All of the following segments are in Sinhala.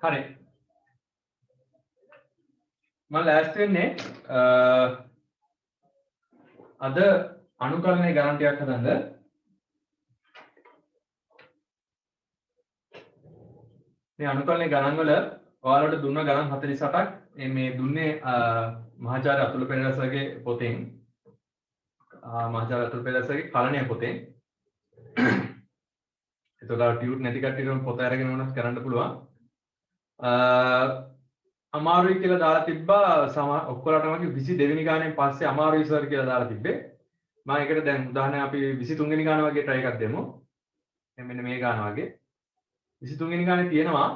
හරි මම ලෑස්ති වෙන්නේ අද අනුකලනයේ ගණන් ටිකක් හදන්න. මේ අනුකලනයේ ගණන් වල ඔයාලට දුන්න ගණන් 48ක් මේ දුන්නේ මහාචාර්ය අතුල පෙරේරාගේ පොතෙන් මහාචාර්ය අතුල පෙරේරාගේ කලණය පොතෙන්. ඒතකොට ටියුට් නැති කට්ටියට පොත අරගෙන වුණත් කරන්න පුළුවන්. අමාරුයි කියලා දාලා තිබ්බා ඔක්කොලටම 22 වෙනි ගානෙන් පස්සේ අමාරුයි සර් කියලා දාලා තිබ්බේ. මම ඒකට දැන් උදාහරණයක් අපි 23 වෙනි ගාන වගේ try එකක් දෙමු. මෙන්න මේ ගාන වගේ 23 වෙනි ගානේ තියෙනවා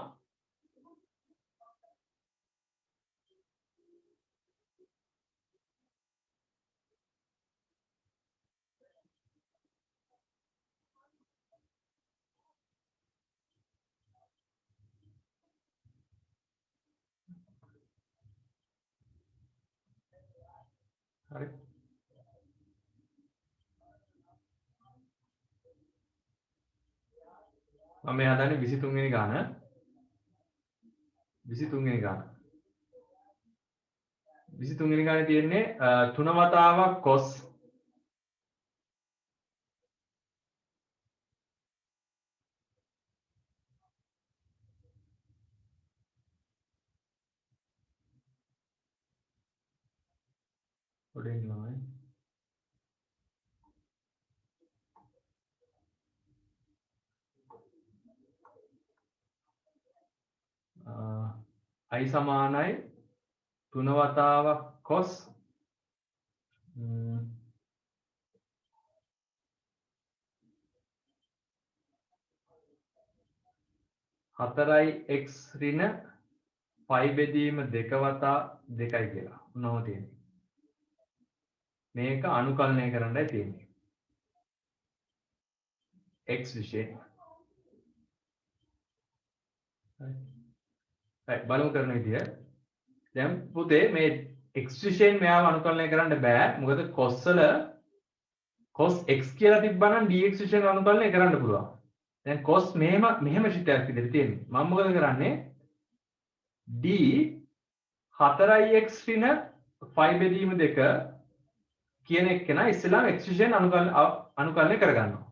හරි මම මේ හදන්නේ 23 වෙනි ගාන 23 වෙනි ගාන 23 වෙනි ගානේ තියෙන්නේ තුන වතාවක් cos පොඩ්ඩක් නෑ i සමානයි තුන වතාවක් cos 4x ඍණ 5 බෙදීම 2 වතා 2යි කියලා. උනව තියෙන්නේ. මේක අනුකලනය කරන්නයි තියෙන්නේ. x විශේෂ. හරි. බලමු කරන විදිය. දැන් පුතේ මේ x විශේෂයෙන් මෙයාව අනුකලනය කරන්න බෑ. මොකද cos වල cos x කියලා තිබ්බනම් dx විශේෂයෙන් අනුකලනය කරන්න පුළුවන්. දැන් cos මෙහෙම ශිටයක් විදිහට තියෙන්නේ. මම මොකද කරන්නේ? d 4x ඍණ 5 බෙදීම 2 කියන එක නා ඉස්සෙල්ලාම x විශේෂයෙන් අනුකලනය කරගන්නවා.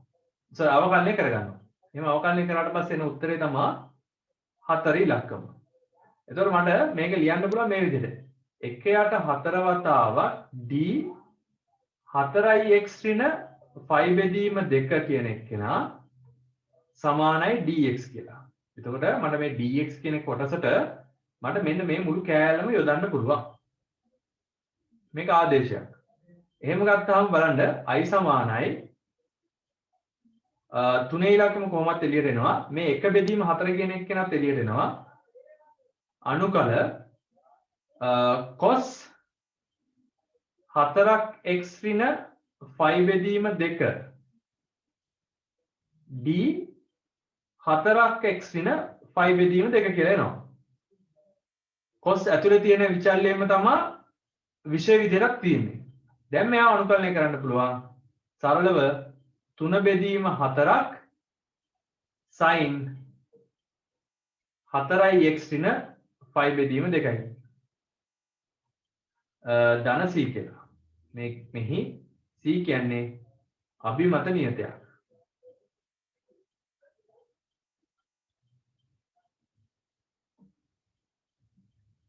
අවකලනය කරගන්නවා. එහෙම අවකලනය කරාට පස්සේ එන උත්තරේ තමයි 4 ඉලක්කම. එතකොට මට මේක ලියන්න පුළුවන් මේ විදිහට. 1යට 4 වතාවක් d 4x ඍණ 5 බෙදීම 2 කියන එක නා සමානයි dx කියලා. එතකොට මට මේ dx කියන කොටසට මට මෙන්න මේ මුළු කෑල්ලම යොදන්න පුළුවන්. මේක ආදේශයක්. එහෙම ගත්තාම බලන්න i සමානයි තුනේ ඉලක්කම කොහොමත් එළියට එනවා. මේ 1 බෙදීම 4 කියන එක කෙනත් එළියට එනවා. අනුකල cos 4x ඍණ 5 බෙදීම 2 d 4x ඍණ 5 බෙදීම 2 කියලා එනවා. cos ඇතුලේ තියෙන විචල්‍යයම තමයි විෂය විදිහට තියෙන්නේ. දැන් මෙයා අනුකලනය කරන්න පුළුවන් සරලව 3 බෙදීම 4ක් sin 4x ඍණ 5 බෙදීම 2යි. ධන c කියලා. මෙහි c කියන්නේ අභිමත නියතයක්.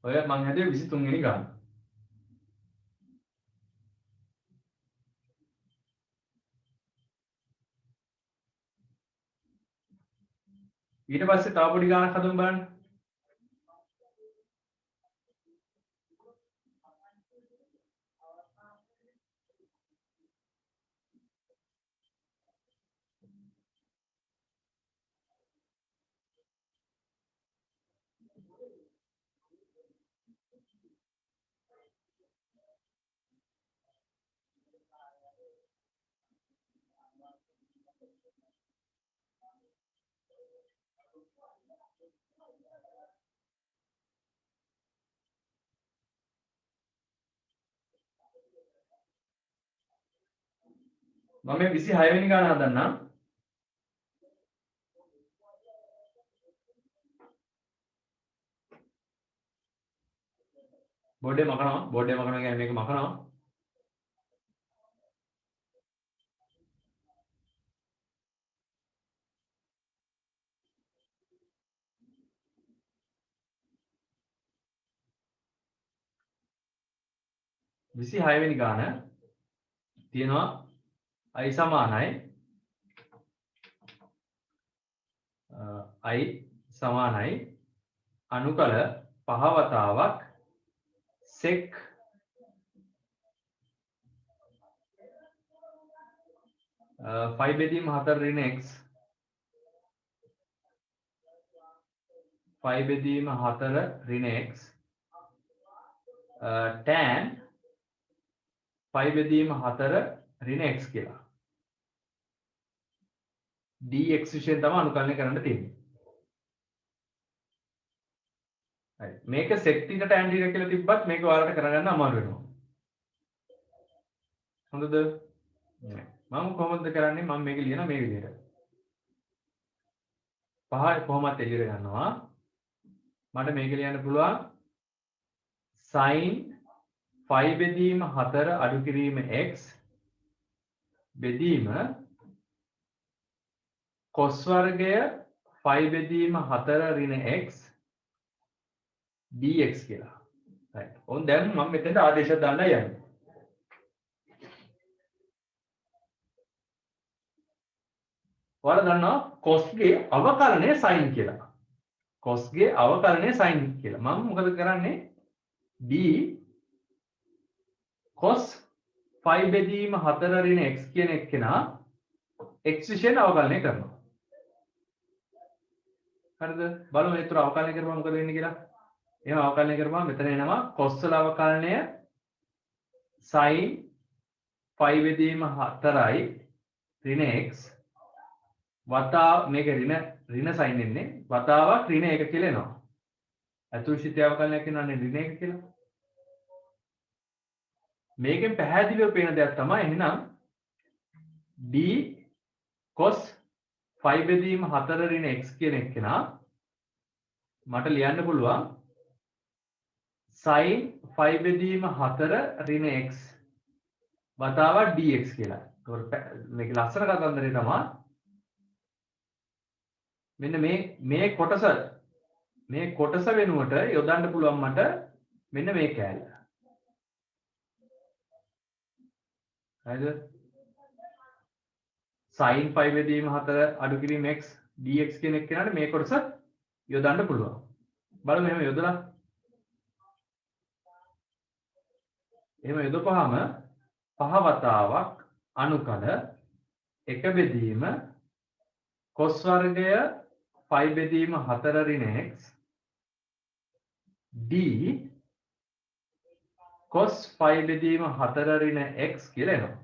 ඔය මං හැදුවේ 23 වෙනි ගාන. ඊට පස්සේ තව පොඩි ගානක් හදමු බලන්න. මම මේ 26 වෙනි ගාන හදන්නම්. බෝඩ් එක මකනවා. බෝඩ් එක මකනවා කියන්නේ මේක මකනවා. විසි 6 වෙනි ගාන තියෙනවා i සමානයි i සමානයි අනුකල 5 වතාවක් sec 5 බෙදීම 4 ඍණ x 5 බෙදීම 4 ඍණ x tan 5 බෙදීම 4 ඍණ x කියලා dx විශේෂයෙන් තමයි අනුකලනය කරන්න තියෙන්නේ. හරි. මේක sec θ tan θ කියලා තිබ්බත් මේක ඔයාලට කරගන්න අමාරු වෙනවා. හොඳද? මම කොහොමද කරන්නේ? මම මේක ලියනවා මේ විදිහට. 5 කොහොමද එළියට ගන්නවා? මට මේක ලියන්න පුළුවන් sin 5 බෙදීම 4 අඩු කිරීම x බෙදීම cos වර්ගය 5 බෙදීම 4 ඍණ x dx කියලා. right. ඔන්න දැන් මම මෙතෙන්ට ආදේශයක් දාන්න යන්නේ. ඔයාලා දන්නවා cos ගේ අවකලනය sin කියලා. cos ගේ අවකලනය sin කියලා. මම මොකද කරන්නේ? d cos 5 බෙදීම 4 ඍණ x කියන එක්කෙනා x විශේෂයෙන් අවකලනය කරනවා. හරිද? බලමු ඒතර අවකලනය කරපුවා මොකද වෙන්නේ කියලා. එහෙම අවකලනය කරපුවා මෙතන එනවා cos වල අවකලනය sin 5 බෙදීම 4යි ඍණ x වතාව මේක ඍණ sin එන්නේ වතාවක් ඍණ 1 කියලා එනවා. අතුරුසිත අවකලනයක් වෙනවානේ ඍණ 1 කියලා. මේකෙන් පැහැදිලිව පේන දෙයක් තමයි එහෙනම් d cos 5 බෙදීම 4 ඍණ x කියන එක්කෙනා මට ලියන්න පුළුවන් sin 5 බෙදීම 4 ඍණ x වතාවක් dx කියලා. ඒකට මේක ලස්සන කතන්දරේ තමයි මෙන්න මේ කොටස වෙනුවට යොදන්න පුළුවන් මට මෙන්න මේ කෑල්ල. හරිද? sin 5 බෙදීම 4 අඩු කිරීම x dx කියන එක කෙනාට මේ කොටස යොදන්න පුළුවන්. බලමු එහෙම යොදලා. එහෙම යොදපුවාම 5 වතාවක් අනුකල 1 බෙදීම cos වර්ගය 5 බෙදීම 4 ඍණ x d cos 5 බෙදීම 4 ඍණ x කියලා එනවා.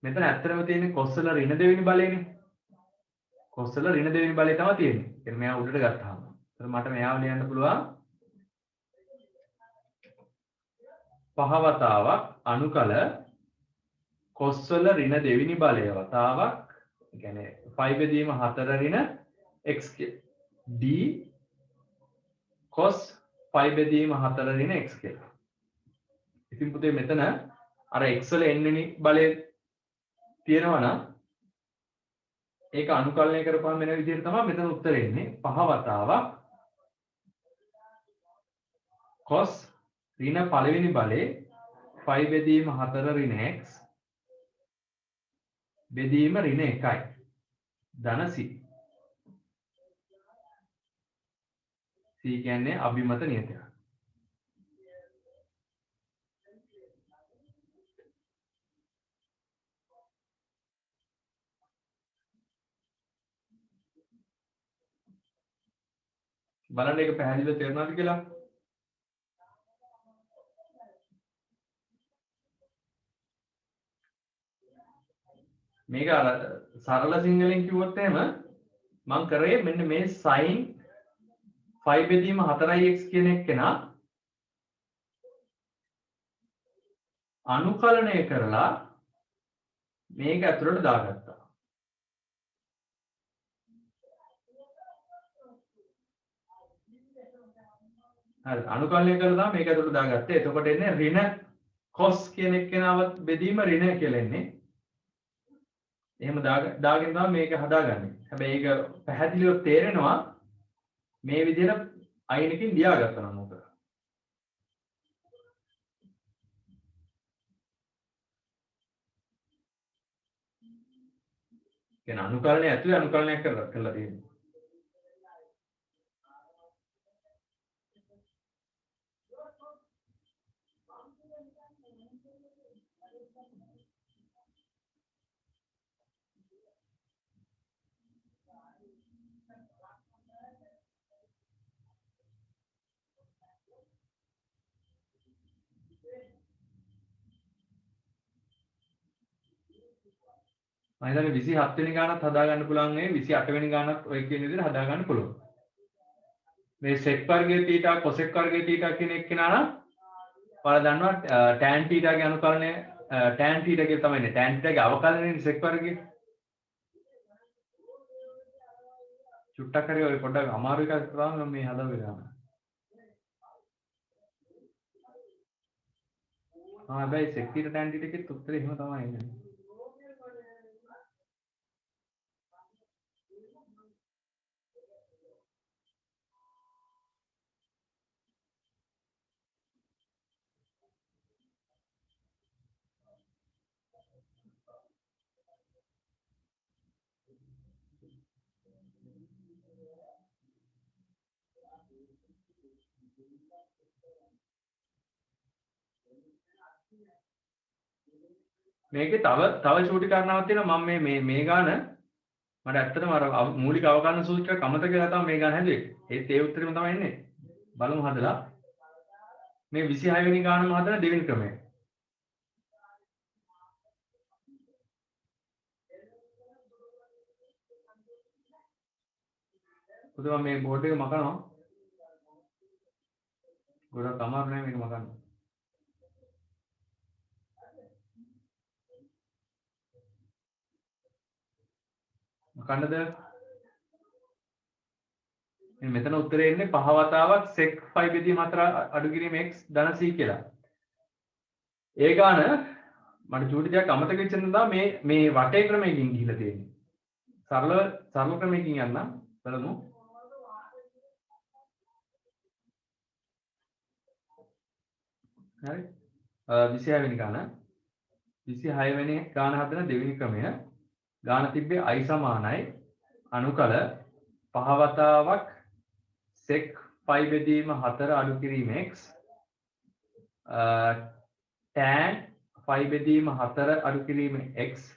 මෙතන ඇත්තටම තියෙන්නේ cos වල ඍණ දෙවෙනි බලයනේ. cos වල ඍණ දෙවෙනි බලය තමයි තියෙන්නේ. එතන මෙයා උඩට ගත්තාම. එතන මට මෙයාව ලියන්න පුළුවන් 5 වතාවක් අනුකල cos වල ඍණ දෙවෙනි බලය වතාවක් ඒ කියන්නේ 5 බෙදීම 4 ඍණ x d cos 5 බෙදීම 4 ඍණ x කියලා. ඉතින් පුතේ මෙතන අර x වල n වෙනි බලය තියෙනවා නම් ඒක අනුකලනය කරපුවාම වෙන විදිහට තමයි මෙතන උත්තරේ එන්නේ 5 වතාවක් cos ඍණ පළවෙනි බලේ 5 බෙදීම 4 ඍණ x බෙදීම ඍණ 1යි ධන c. c කියන්නේ අභිමත නියතයක්. බලන්න ඒක පැහැදිලිව තේරුණාද කියලා? මේක අර සරල සිංහලෙන් කිව්වොත් එහෙම මම කරේ මෙන්න මේ sin 5 බෙදීම 4x කියන එක්කෙනා අනුකලනය කරලා මේක ඇතුළට දාගත්තා. හරි අනුකලනය කරලා මේක ඇතුළට දාගත්තා. එතකොට එන්නේ ඍණ cos කියන එක්කෙනාවත් බෙදීම ඍණ කියලා එන්නේ. එහෙම දාගෙන තමයි මේක හදාගන්නේ. හැබැයි ඒක පැහැදිලිව තේරෙනවා මේ විදිහට අයිනකින් ලියාගත්තා නම් මොකද? කියන්නේ අනුකලනය ඇතුලේ අනුකලනයක් කරලා තියෙනවා. මම හිතන්නේ 27 වෙනි ගානත් හදා ගන්න පුළුවන් නේ 28 වෙනි ගානත් ඔය කියන විදිහට හදා ගන්න පුළුවන්. මේ sec වර්ගයේ θ cosec වර්ගයේ θ කියන එක්කෙනා නම් ඔයාලා දන්නවා tan θ ගේ අනුකලනය tan θ කියලා තමයි නේ tan θ ගේ අවකලනයනේ sec වර්ගයේ. චුට්ටක් හරි ඔය පොඩ්ඩක් අමාරු එකක් තමයි මේ හදාගෙන යනවා. හැබැයි sec θ tan θ එකේ උත්තරේ එහෙම තමයි එන්නේ. මේකේ තව චූටි කාරණාවක් තියෙනවා මම මේ ගාන මට ඇත්තටම අර මූලික අවකලන සූත්‍රයක් අමතක වෙලා තමයි මේ ගාන හැදුවේ. ඒත් ඒ උත්තරෙම තමයි එන්නේ. බලමු හදලා. මේ 26 වෙනි ගානම හදලා දෙවෙනි ක්‍රමය. පුදුම මේ බෝඩ් එක මකනවා. ගොඩක් අමාරු නෑ මේක මකන්න. මකන්නද? මෙතන උත්තරේ එන්නේ 5 වතාවක් sec 5 බෙදීම 4 අඩු කිරීම x ධන c කියලා. ඒ ගාන මට චූටි දෙයක් අමතක වෙච්ච නිසා මේ වටේ ක්‍රමයකින් ගිහිලා තියෙන්නේ. සරල ක්‍රමයකින් යන්න බලමු. හරි. 26 වෙනි ගාන 26 වෙනි ගාන හදන දෙවෙනි ක්‍රමය ගාන තිබ්බේ i සමානයි අනුකල 5 වතාවක් sec 5 බෙදීම 4 අඩු කිරීම x tan 5 බෙදීම 4 අඩු කිරීම x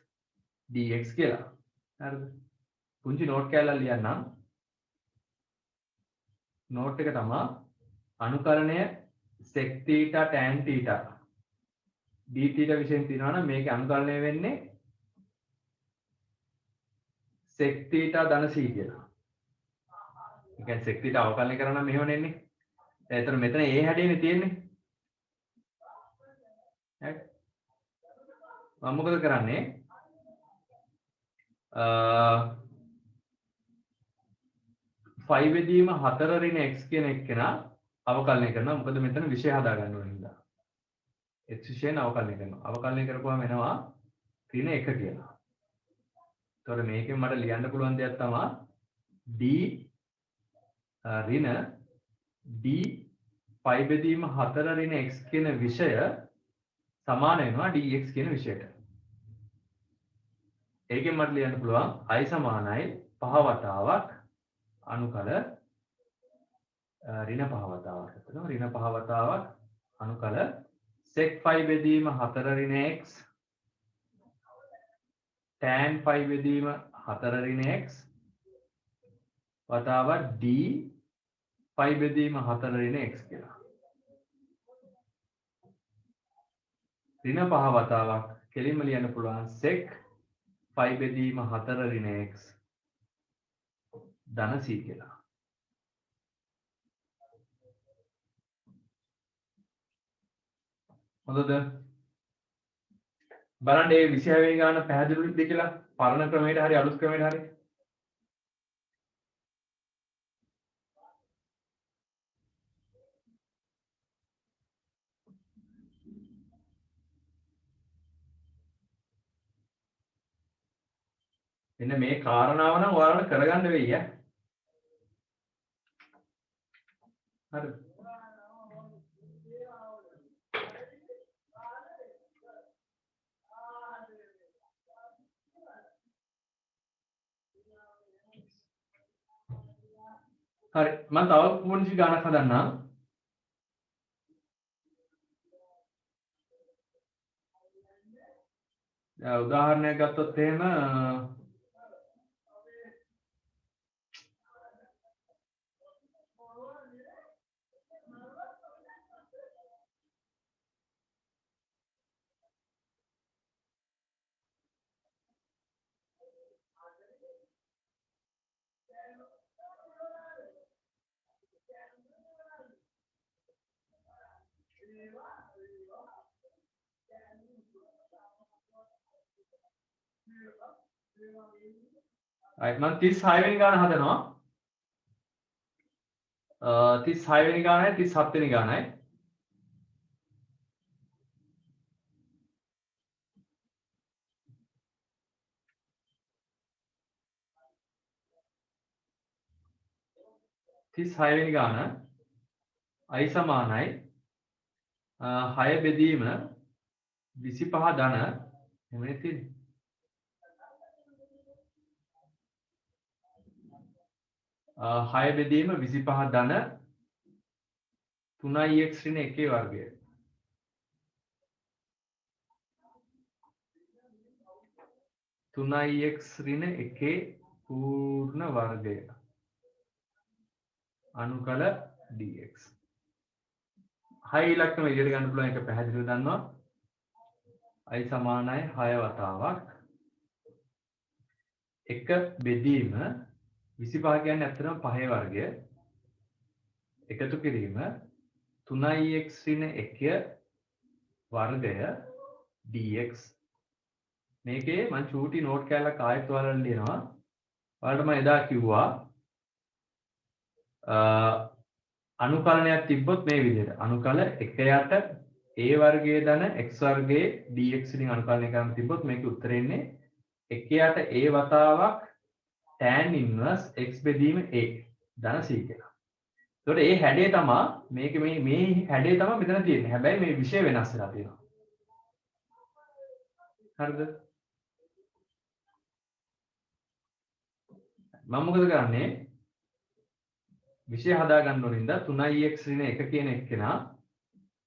dx කියලා. හරිද? පුංචි නෝට් කැලක් ලියන්නම්. නෝට් එක තමයි අනුකලනය sec theta tan theta d theta විශේෂයෙන් තියනවා නම් මේක අනුකලනය වෙන්නේ sec theta ධන c කියලා. ඒ කියන්නේ sec theta අවකලනය කරා නම් මෙහෙම නෙන්නේ. ඒතර මෙතන ඒ හැඩේනේ තියෙන්නේ. හරි. මම මොකද කරන්නේ? 5 බෙදීම 4 ඍණ x කියන එක්කෙනා අවකලනය කරනවා. මොකද මෙතන විෂය හදා ගන්න ඕන නිසා. x විෂයෙන් අවකලනය කරනවා. අවකලනය කරපුවාම එනවා ඍණ 1 කියලා. එතකොට මේකෙන් මට ලියන්න පුළුවන් දෙයක් තමයි d ඍණ d 5 බෙදීම 4 ඍණ x කියන විෂය සමාන වෙනවා dx කියන විෂයට. ඒකෙන් මට ලියන්න පුළුවන් i සමානයි 5 වතාවක් අනුකල ඍණ 5 වතාවක් එතන ඍණ 5 වතාවක් අනුකල sec 5 බෙදීම 4 ඍණ x tan 5 බෙදීම 4 ඍණ x වතාවක් d 5 බෙදීම 4 ඍණ x කියලා. ඍණ 5 වතාවක් කෙලින්ම ලියන්න පුළුවන් sec 5 බෙදීම 4 ඍණ x ධන c කියලා. හොඳද? බලන්න මේ 26 වෙනි ගාන පැහැදිලිද කියලා පරණ ක්‍රමයට හරි අලුත් ක්‍රමයට හරි. මෙන්න මේ කාරණාව නම් ඔයාලට කරගන්න වෙයි ඈ. හරි. හරි මම තව පුංචි ගානක් හදන්නම්. උදාහරණයක් ගත්තොත් එහෙම මම 36 වෙනි ගාන හදනවා. 36 වෙනි ගානයි 37 වෙනි ගානයි. වෙනි ගාන i සමානයි 6 බෙදීම 25 ධන එමනේ තියෙන්නේ. 6 බෙදීම 25 ධන 3x ඍණ 1 වර්ගය. 3x ඍණ 1 පූර්ණ වර්ගය. අනුකල dx. 6 ඉලක්කම ඉදිරියට ගන්න පුළුවන් එක පැහැදිලිව දන්නවා. i සමානයි 6 වතාවක් 1 බෙදීම 25 කියන්නේ ඇත්තටම 5 වර්ගය එකතු කිරීම 3x ඍණ 1 වර්ගය dx. මේකේ මම චූටි නෝට් කෑල්ලක් ආයෙත් ඔයාලට ලියනවා. ඔයාලට මම එදා කිව්වා අනුකලනයක් තිබ්බොත් මේ විදිහට අනුකල 1 යට a වර්ගයේ ධන x වර්ගයේ dx වලින් අනුකලනය කරන්න තිබ්බොත් මේකේ උත්තරේ එන්නේ 1 යට a වතාවක් tan inverse x බෙදීම a ධන c කියලා. ඒකට ඒ හැඩය තමයි මේකේ මේ හැඩය තමයි මෙතන තියෙන්නේ. හැබැයි මේ විෂය වෙනස් වෙලා තියෙනවා. හරිද? මම මොකද කරන්නේ? විෂය හදා ගන්න ඕනින්ද 3x ඍණ 1 කියන එක්කෙනා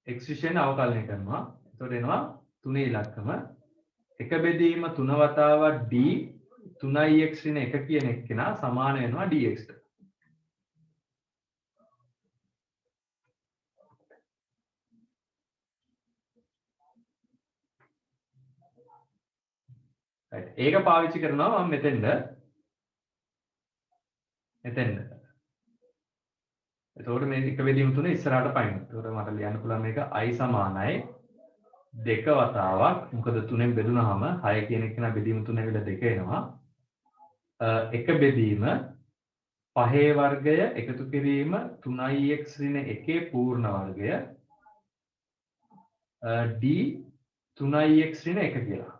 x විෂයෙන් අවකලනය කරනවා. එතකොට එනවා 3 ඉලක්කම 1 බෙදීම 3 වතාවක් d 3x ඍණ 1 කියන එක්කෙනා සමාන වෙනවා dx ට. right. ඒක පාවිච්චි කරනවා මම මෙතෙන්ද. එතකොට මේ 1 බෙදීම 3 ඉස්සරහට පයින්. එතකොට මට ලියන්න පුළුවන් මේක i සමානයි 2 වතාවක්. මොකද 3ෙන් බෙදුනහම 6 කියන එක නා බෙදීම 3 ඇවිල්ලා 2 එනවා. 1 බෙදීම 5 වර්ගය එකතු කිරීම 3x ඍණ 1 පූර්ණ වර්ගය d 3x ඍණ 1 කියලා.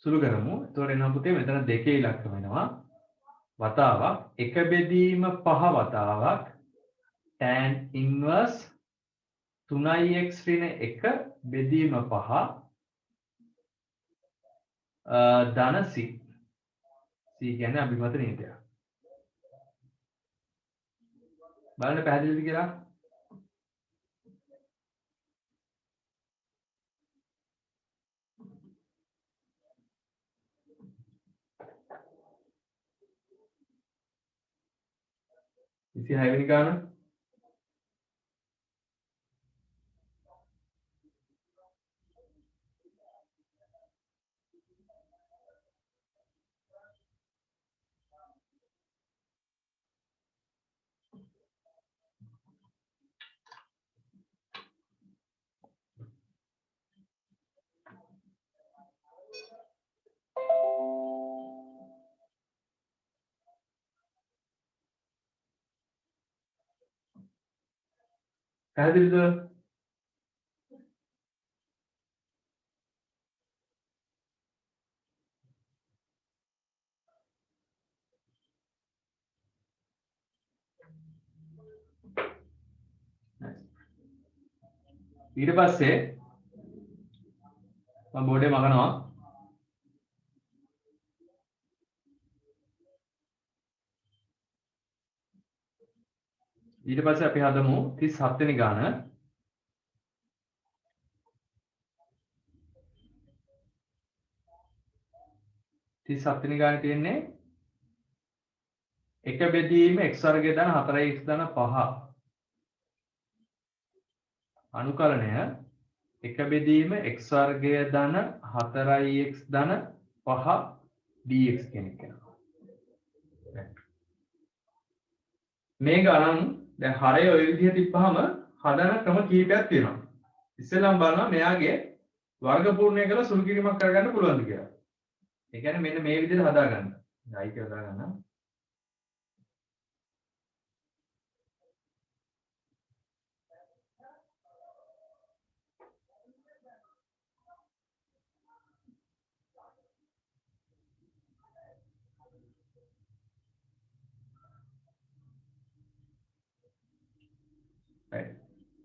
සුළු කරමු. එතකොට එනවා පුතේ මෙතන 2 ඉලක්කම වෙනවා. වතාවක් 1 බෙදීම 5 වතාවක් tan inverse 3x ඍණ 1 බෙදීම 5 ධන c. c කියන්නේ අභිමත නීතිය. බලන්න පැහැදිලිද කියලා? ඉතින් 6 වෙනි ගාන පැහැදිලිද? ඊට පස්සේ මම බෝඩේ මගනවා ඊට පස්සේ අපි හදමු 37 වෙනි ගාන 37 වෙනි ගානේ තියෙන්නේ එක බෙදීම x වර්ගය ධන 4x ධන 5 අනුකලනය එක බෙදීම x වර්ගය ධන 4x ධන 5 dx කියන එක වෙනවා. මේ ගණන් දැන් හරය ඔය විදිහට තිබ්බහම හදන ක්‍රම කීපයක් තියෙනවා. ඉස්සෙල්ලාම බලනවා මෙයාගේ වර්ග පූර්ණය කරලා සුළු කිරීමක් කරගන්න පුළුවන්ද කියලා. ඒ කියන්නේ මෙන්න මේ විදිහට හදාගන්න. ඩයි කියලා දාගන්න.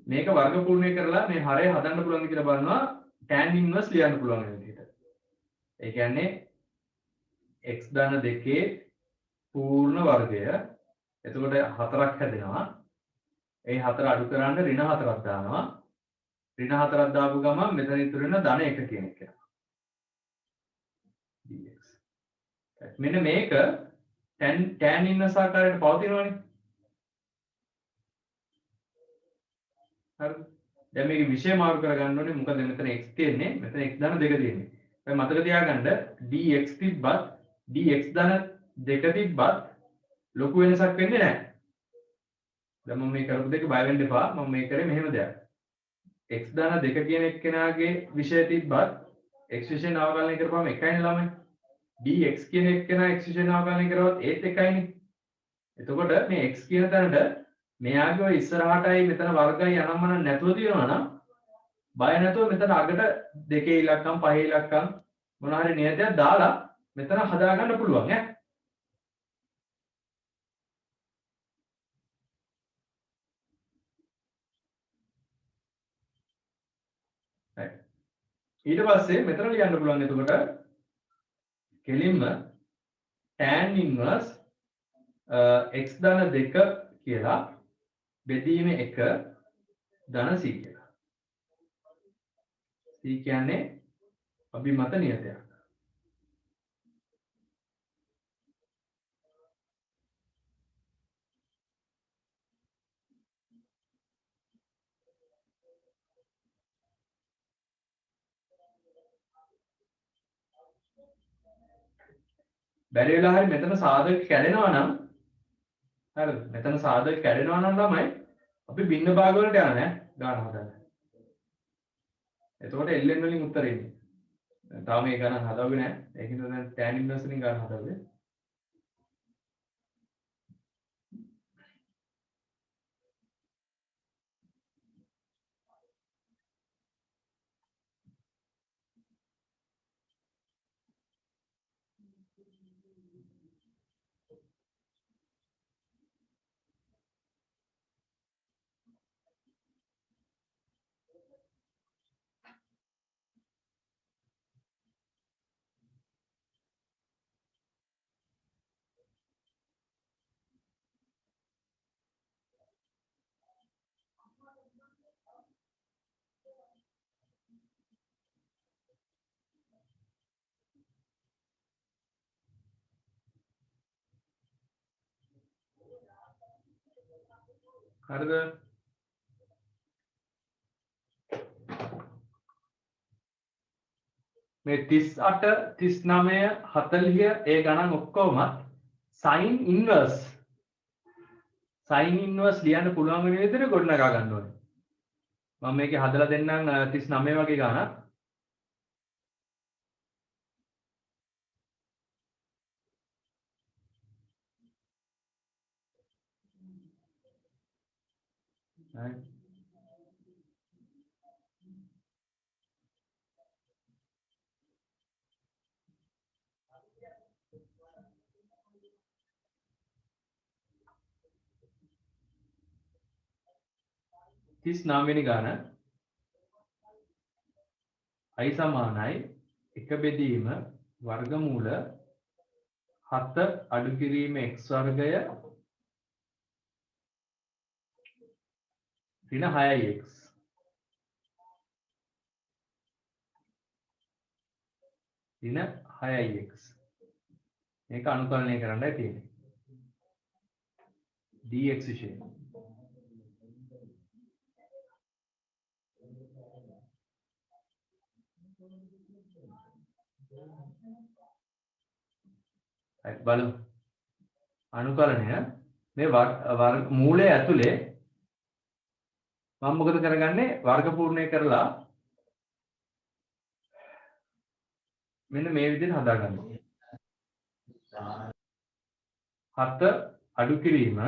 මේක වර්ග පූර්ණය කරලා මේ හරය හදන්න පුළුවන්ද කියලා බලනවා tan inverse ලියන්න පුළුවන් වෙන විදිහට. ඒ කියන්නේ x ධන 2 පූර්ණ වර්ගය. එතකොට 4ක් හැදෙනවා. ඒ 4 අඩු කරන්න ඍණ 4ක් දානවා. ඍණ 4ක් දාපු ගමන් මෙතන ඉතුරු වෙන ධන 1 කියන එක. dx. මෙන්න මේක tan inverse ආකාරයට පවතිනවනේ. හරිද? දැන් මේකේ විෂය මාරු කරගන්න ඕනේ. මොකද මෙතන x තියෙන්නේ, මෙතන x ධන 2 තියෙන්නේ. දැන් මතක තියාගන්න dx තිබ්බත් dx ධන 2 තිබ්බත් ලොකු වෙනසක් වෙන්නේ නැහැ. දැන් මම මේ කරපු දෙක බය වෙන්න එපා. මම මේ කරේ මෙහෙම දෙයක්. x ධන 2 කියන එක්කෙනාගේ විෂය තිබ්බත් x විෂය නවකලනය කරපුවම එකයිනේ ළමයි. dx කියන එක්කෙනා x විෂය නවකලනය කරවත් ඒත් එකයිනේ. එතකොට මේ x කියන තැනට මෙයාගේ ඔය ඉස්සරහටයි මෙතන වර්ගයි අනම්මන නැතුව තියෙනවා නම් බය නැතුව මෙතන අගට 2 ඉලක්කම් 5 ඉලක්කම් මොන හරි නියතයක් දාලා මෙතන හදාගන්න පුළුවන් ඈ. ඊට පස්සේ මෙතන ලියන්න පුළුවන් එතකොට කෙලින්ම tan inverse x ධන 2 කියලා බෙදීම 1 ධන c කියලා. c කියන්නේ අභිමත නියතයක්. බැරි වෙලා හරි මෙතන සාධක කැඩෙනවා නම් හරිද? මෙතන සාධක කැඩෙනවා නම් ළමයි අපි භින්න භාග වලට යන්නේ නැහැ ගාන හදන්න. එතකොට ln වලින් උත්තර එන්නේ. තාම මේ ගණන් හදාගන්නේ නැහැ. ඒකින්ද දැන් tan inverse වලින් ගාන හදාගන්නේ. හරිද? මේ 38 39 40 ඒ ගණන් ඔක්කොම sin inverse ලියන්න පුළුවන් වෙන විදිහට ගොඩනගා ගන්න ඕනේ. මම මේකේ හදලා දෙන්නම් 39 වගේ ගණන්. right. තිස් 9 වෙනි ගාන i සමානයි 1 බෙදීම වර්ගමූල 7 අඩු කිරීම x වර්ගය ඍණ 6x ඍණ 6x මේක අනුකලනය කරන්නයි තියෙන්නේ dx විශේෂය බලමු අනුකලනය මේ මූලයේ ඇතුලේ මම මොකද කරගන්නේ වර්ග පූර්ණය කරලා මෙන්න මේ විදිහට හදා ගන්නවා 7 අඩු කිරීම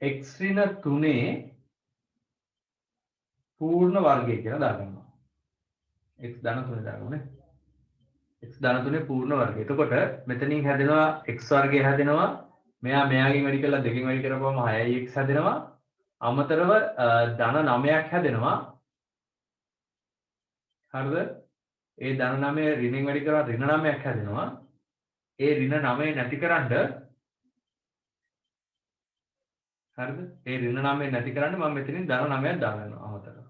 x ඍණ 3 පූර්ණ වර්ගය කියලා දාගන්නවා x ධන 3 දාගමු x ධන 3 පූර්ණ වර්ගය. එතකොට මෙතනින් හැදෙනවා x වර්ගය හැදෙනවා. මෙයාගෙන් වැඩි කරලා දෙකෙන් වැඩි කරපුවම 6x හැදෙනවා. අමතරව ධන 9ක් හැදෙනවා. හරිද? ඒ ධන 9 ඍණෙන් වැඩි කරලා ඍණ 9ක් හැදෙනවා. ඒ ඍණ 9 නැතිකරන්න හරිද? ඒ ඍණ 9 නැතිකරන්න මම මෙතනින් ධන 9ක් දාගන්නවා අමතරව.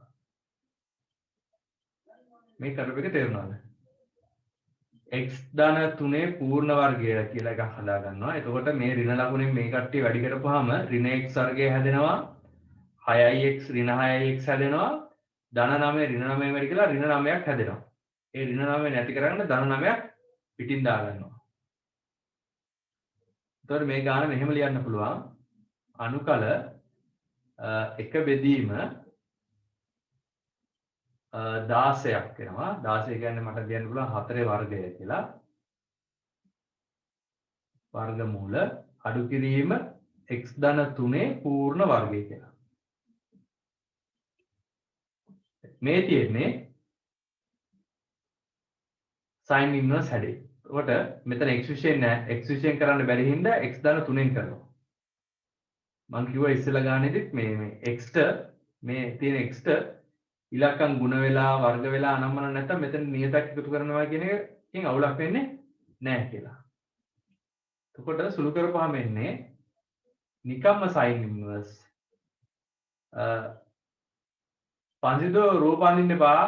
මේ කරපු එක තේරුණාද? x ධන 3 පූර්ණ වර්ගය කියලා එකක් හදා ගන්නවා. එතකොට මේ ඍණ ලකුණෙන් මේ කට්ටිය වැඩි කරපුවාම ඍණ x වර්ගය හැදෙනවා. 6x ඍණ 6x හැදෙනවා. ධන 9 ඍණ 9 වැඩි කරලා ඍණ 9ක් හැදෙනවා. ඒ ඍණ 9 නැති කරගන්න ධන 9ක් පිටින් දා ගන්නවා. එතකොට මේ ගාන මෙහෙම ලියන්න පුළුවන්. අනුකල 1 බෙදීම 16ක් වෙනවා 16 කියන්නේ මට කියන්න පුළුවන් 4 වර්ගය කියලා වර්ගමූල අඩු කිරීම x ධන 3 පූර්ණ වර්ගය කියලා මේ තියෙන්නේ sin inverse හැඩේ. එතකොට මෙතන x විශේෂයෙන් නැහැ x විශේෂයෙන් කරන්න බැරි හින්දා x ධන 3ෙන් කරනවා. මම කිව්වා ඉස්සෙල්ලා ගානේදිත් මේ x ට මේ තියෙන x ට ඉලක්කම් ගුණ වෙලා වර්ග වෙලා අනම්මන නැත්නම් මෙතන නියතක් එකතු කරනවා කියන එකකින් අවුලක් වෙන්නේ නැහැ කියලා. එතකොට සුළු කරපුවාම එන්නේ නිකම්ම sin inverse පන්සිදෝ රූප අඳින්න එපා.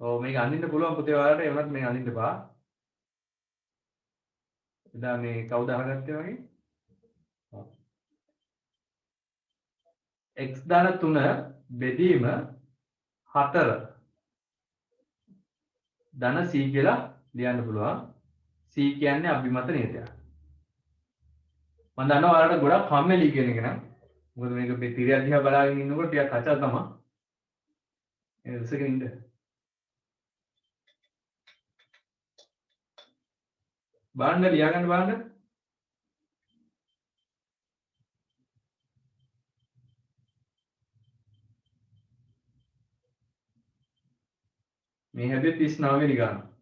ඔව් මේක අඳින්න පුළුවන් පුතේ ඔයාලට ඒ වුණත් මේක අඳින්න එපා. එදා මේ කවුද අහගත්තේ වගේ? x ධන 3 බෙදීම 4 ධන c කියලා ලියන්න පුළුවන්. c කියන්නේ අභිමත නියතයක්. මම දන්නවා ඔයාලට ගොඩක් කම්මැලි කියන එක නම්. මොකද මේක මේ තිරිය දිහා බලාගෙන ඉන්නකොට ටිකක් කචල් තමයි. ඒ ඉස්සගෙන ඉන්න. බලන්න ලියා ගන්න බලන්න. මේ හැදුවේ 39 වෙනි ගාන.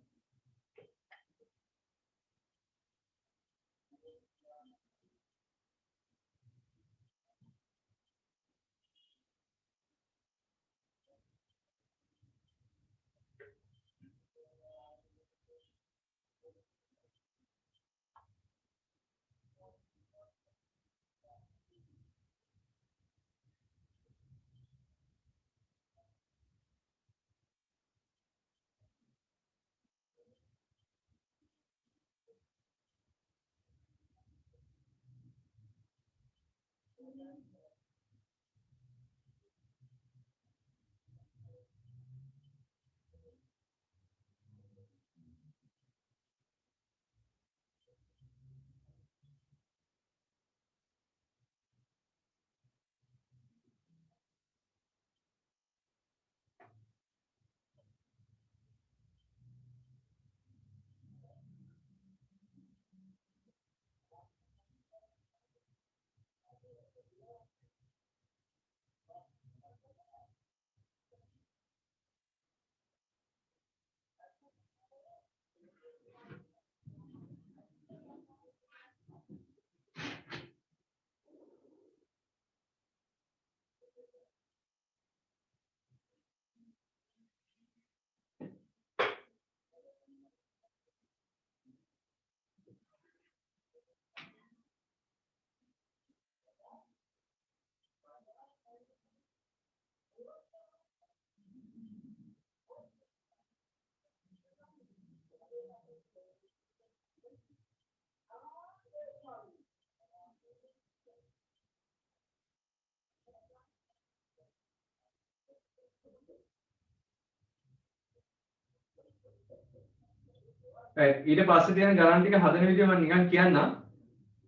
ඊට පස්සේ තියෙන ගණන් ටික හදන විදිය මම නිකන් කියන්නම්.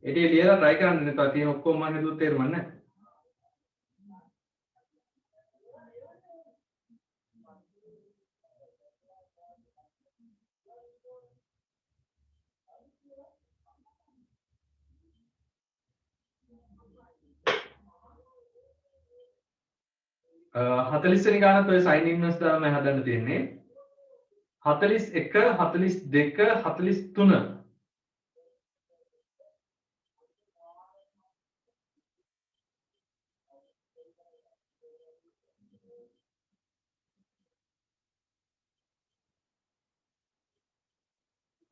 ඒටි ලියලා try කරන්න නැත්නම් තියෙන ඔක්කොම මම හිතුවත් තේරුම් නැහැ. හතලිස් වෙනි ගානත් ඔය සයින් ඉන්වර්ස් දාලා මම හදන්න තියෙන්නේ 41 42 43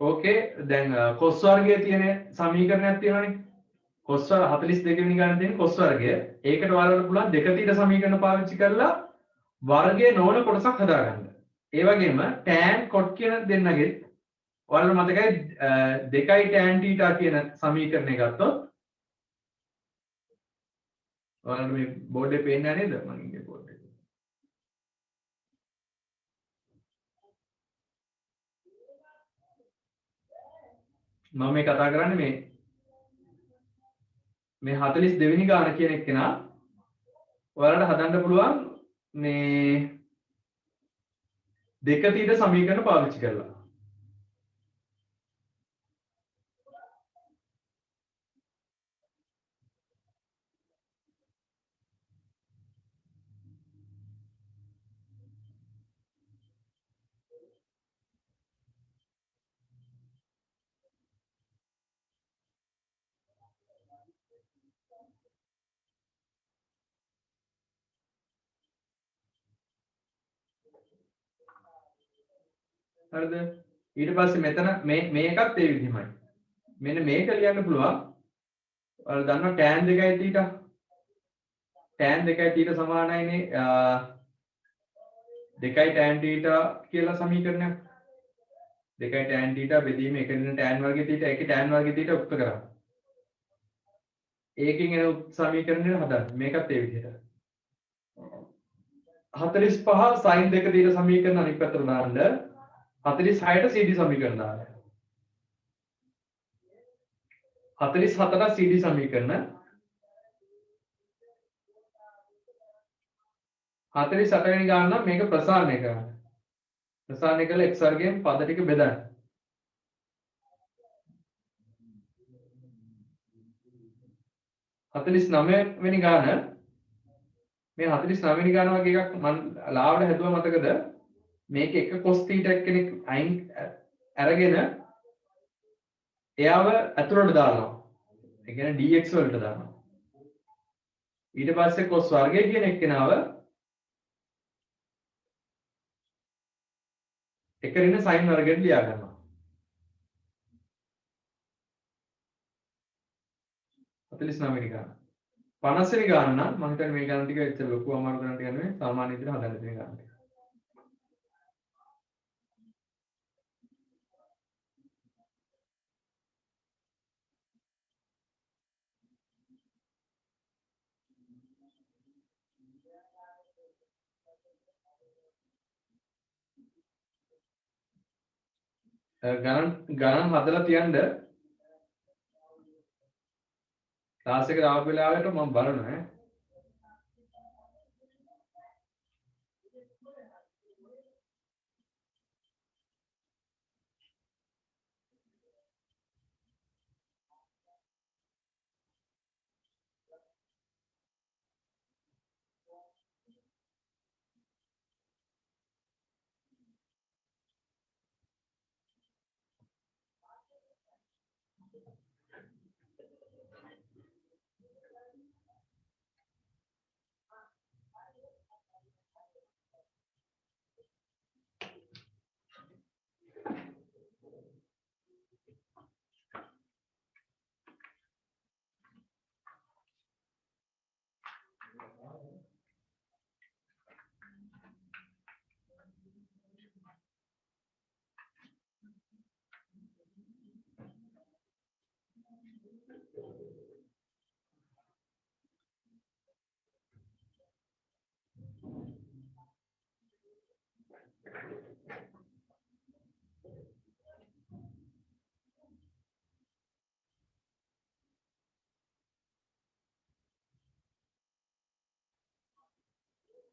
ඕකේ දැන් කොස් වර්ගයේ තියෙන සමීකරණයක් තියෙනවනේ කොස් වර්ග 42 වෙනි ගාන තියෙන කොස් වර්ගය ඒකට ඔයාලට පුළුවන් දෙක තීර සමීකරණ පාවිච්චි කරලා වර්ගයේ නොවන කොටසක් හදාගන්න. ඒ වගේම tan cot කියන දෙන්නගේ ඔයාලට මතකයි 2යි tan θ කියන සමීකරණය ගත්තොත් ඔයාලට මේ බෝඩ් එකේ පේන්නේ නැහැ නේද? මම ඉන්නේ බෝඩ් එකේ. මම මේ කතා කරන්නේ මේ 42 වෙනි ගාන කියන එක නා ඔයාලට හදන්න පුළුවන් මේ දෙක තීර සමීකරණ පාවිච්චි කරලා. හරිද? ඊට පස්සේ මෙතන මේ එකත් ඒ විදිහමයි. මෙන්න මේක ලියන්න පුළුවන්. ඔයාලා දන්නවා tan 2යි θ. tan 2යි θ සමානයිනේ 2යි tan θ කියලා සමීකරණයක්. 2යි tan θ බෙදීම එකකින් tan වර්ගය θ එකේ tan වර්ගය θ උක්ත කරා. ඒකෙන් එන සමීකරණය හදන්න. මේකත් ඒ විදිහට. 45 sin 2 θ සමීකරණ අනිත් පැත්තට දාන්න 46ට CD සමීකරණ දාන්න. 47ට CD සමීකරණ 48 වෙනි ගාන නම් මේක ප්‍රසාරණය කරන්න. ප්‍රසාරණය කළා x වර්ගයෙන් පද ටික බෙදන්න. 49 වෙනි ගාන මේ 49 වෙනි ගාන වගේ එකක් මම ලාවට හැදුවා මතකද? මේක එක cos θ කෙනෙක් අයින් අරගෙන එයාව ඇතුළට දානවා. ඒ කියන්නේ dx වලට දානවා. ඊට පස්සේ cos වර්ගය කියන එක්කෙනාව එක ඍණ sin වර්ගයට ලියා ගන්නවා. 49 වෙනි ගාන. 50 වෙනි ගාන නම් මම හිතන්නේ මේ ගාන ටික ඇත්තට ලොකු අමාරු ගාන ටික නෙවෙයි සාමාන්‍ය විදිහට හදන්න තියෙන ගාන ටික. ගණන් හදලා තියන්න ක්ලාස් එකට ආව වෙලාවට මම බලනවා ඈ.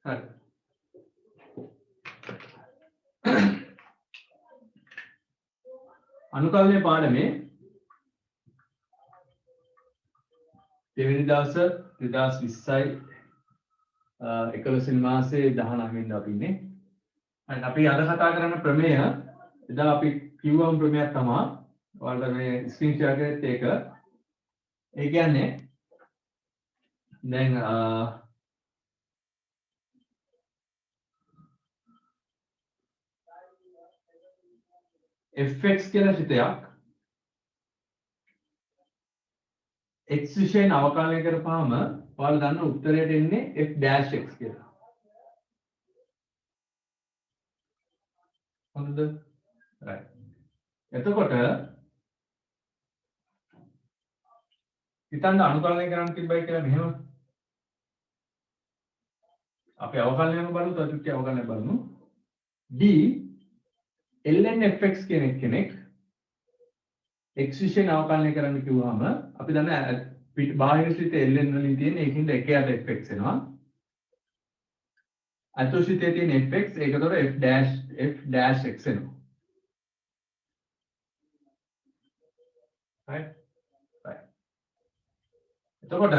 හරි. අනුකලනයේ පාඩමේ දෙවෙනි දවසේ 2020යි 11 මාසේ 19 වෙනිදා අපි ඉන්නේ. හරි අපි අද කතා කරන ප්‍රමේය එදා අපි කිව්වම ප්‍රමේයක් තමයි ඔයාලට මේ ස්ක්‍රීන් ෂෙයා කරේත් ඒක. ඒ කියන්නේ දැන් fx කියලා සිතයක් x විශේෂයෙන් අවකලනය කරපුවාම ඔයාලා දන්න උත්තරයට එන්නේ f dash x කියලා. හොඳද? right. එතකොට හිතන්න අනුකලනය කරන්න තිබ්බයි කියලා මෙහෙම. අපි අවකලනයම බලමු, තවත් අවකලනය බලමු. d ln fx කෙනෙක් x විශේෂයෙන් අවකලනය කරන්න කිව්වම අපි දන්න බාහිර සිතේ ln වලින් තියෙන ඒකින්ද එක යට fx එනවා. අතුසිතේ තියෙන fx ඒකතොර f dash x එනවා. right. එතකොට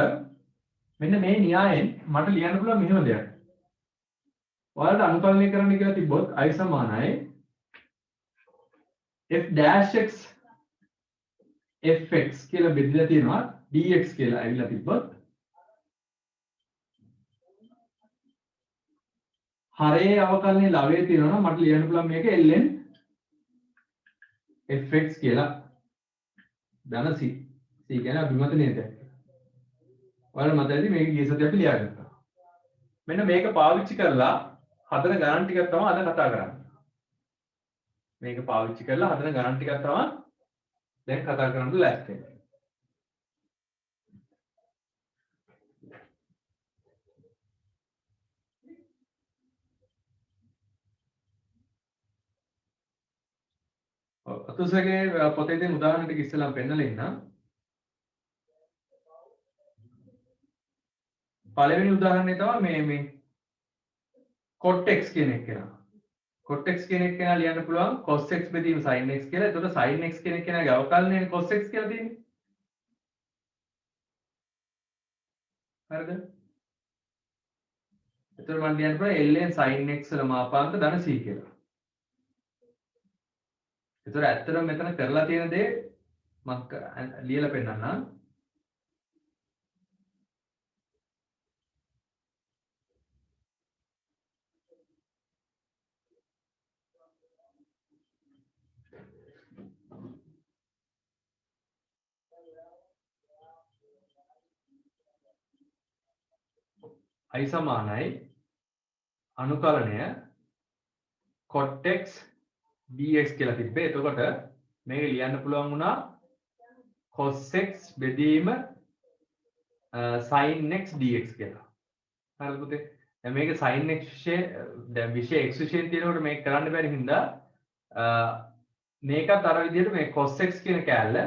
මෙන්න මේ න්‍යායෙන් මට ලියන්න පුළුවන් මෙහෙම දෙයක්. ඔයාලට අනුකලනය කරන්න කියලා තිබ්බොත් i සමානයි f dash x fx කියලා බෙදලා තියෙනවා dx කියලා ඇවිල්ලා තිබ්බොත් හරේ අවකලනයේ ලවයේ තියෙනවා මට ලියන්න පුළුවන් මේක ln fx කියලා ධන c කියන්නේ අභිමත නේද? ඔයාලා මතකයි මේක ගිය සතියේ අපි ලියාගත්තා. මෙන්න මේක පාවිච්චි කරලා හදන ගණන් ටිකක් තමයි අද කතා කරන්නේ. මේක පාවිච්චි කරලා හදන ගණන් ටිකක් තමයි දැන් කතා කරන්න ලෑස්ති වෙන්නේ. අතුසගේ පොතේ තියෙන උදාහරණ ටික ඉස්සෙල්ලාම පෙන්නලා ඉන්නම්. පළවෙනි උදාහරණය තමයි මේ cot x කියන එක කෙනා. cot x කියන එක කෙනා ලියන්න පුළුවන් cos x බෙදීම sin x කියලා. එතකොට sin x කියන එක කෙනාගේ අවකලනය cos x කියලා තියෙන්නේ. හරිද? එතකොට මම ලියන්න පුළුවන් ln sin x වල මාපාංක ධන c කියලා. එතකොට ඇත්තටම මෙතන කරලා තියෙන දේ මම ලියලා පෙන්නන්නම්. i සමානයි අනුකලනය cot x dx කියලා තිබ්බේ. එතකොට මේක ලියන්න පුළුවන් වුණා cos x බෙදීම sin x dx කියලා. හරිද පුතේ? දැන් මේක sin x දැන් විශේෂ x විශේෂයෙන් තියෙනකොට මේක කරන්න බැරි හින්දා මේකත් අර විදිහට මේ cos x කියන කෑල්ල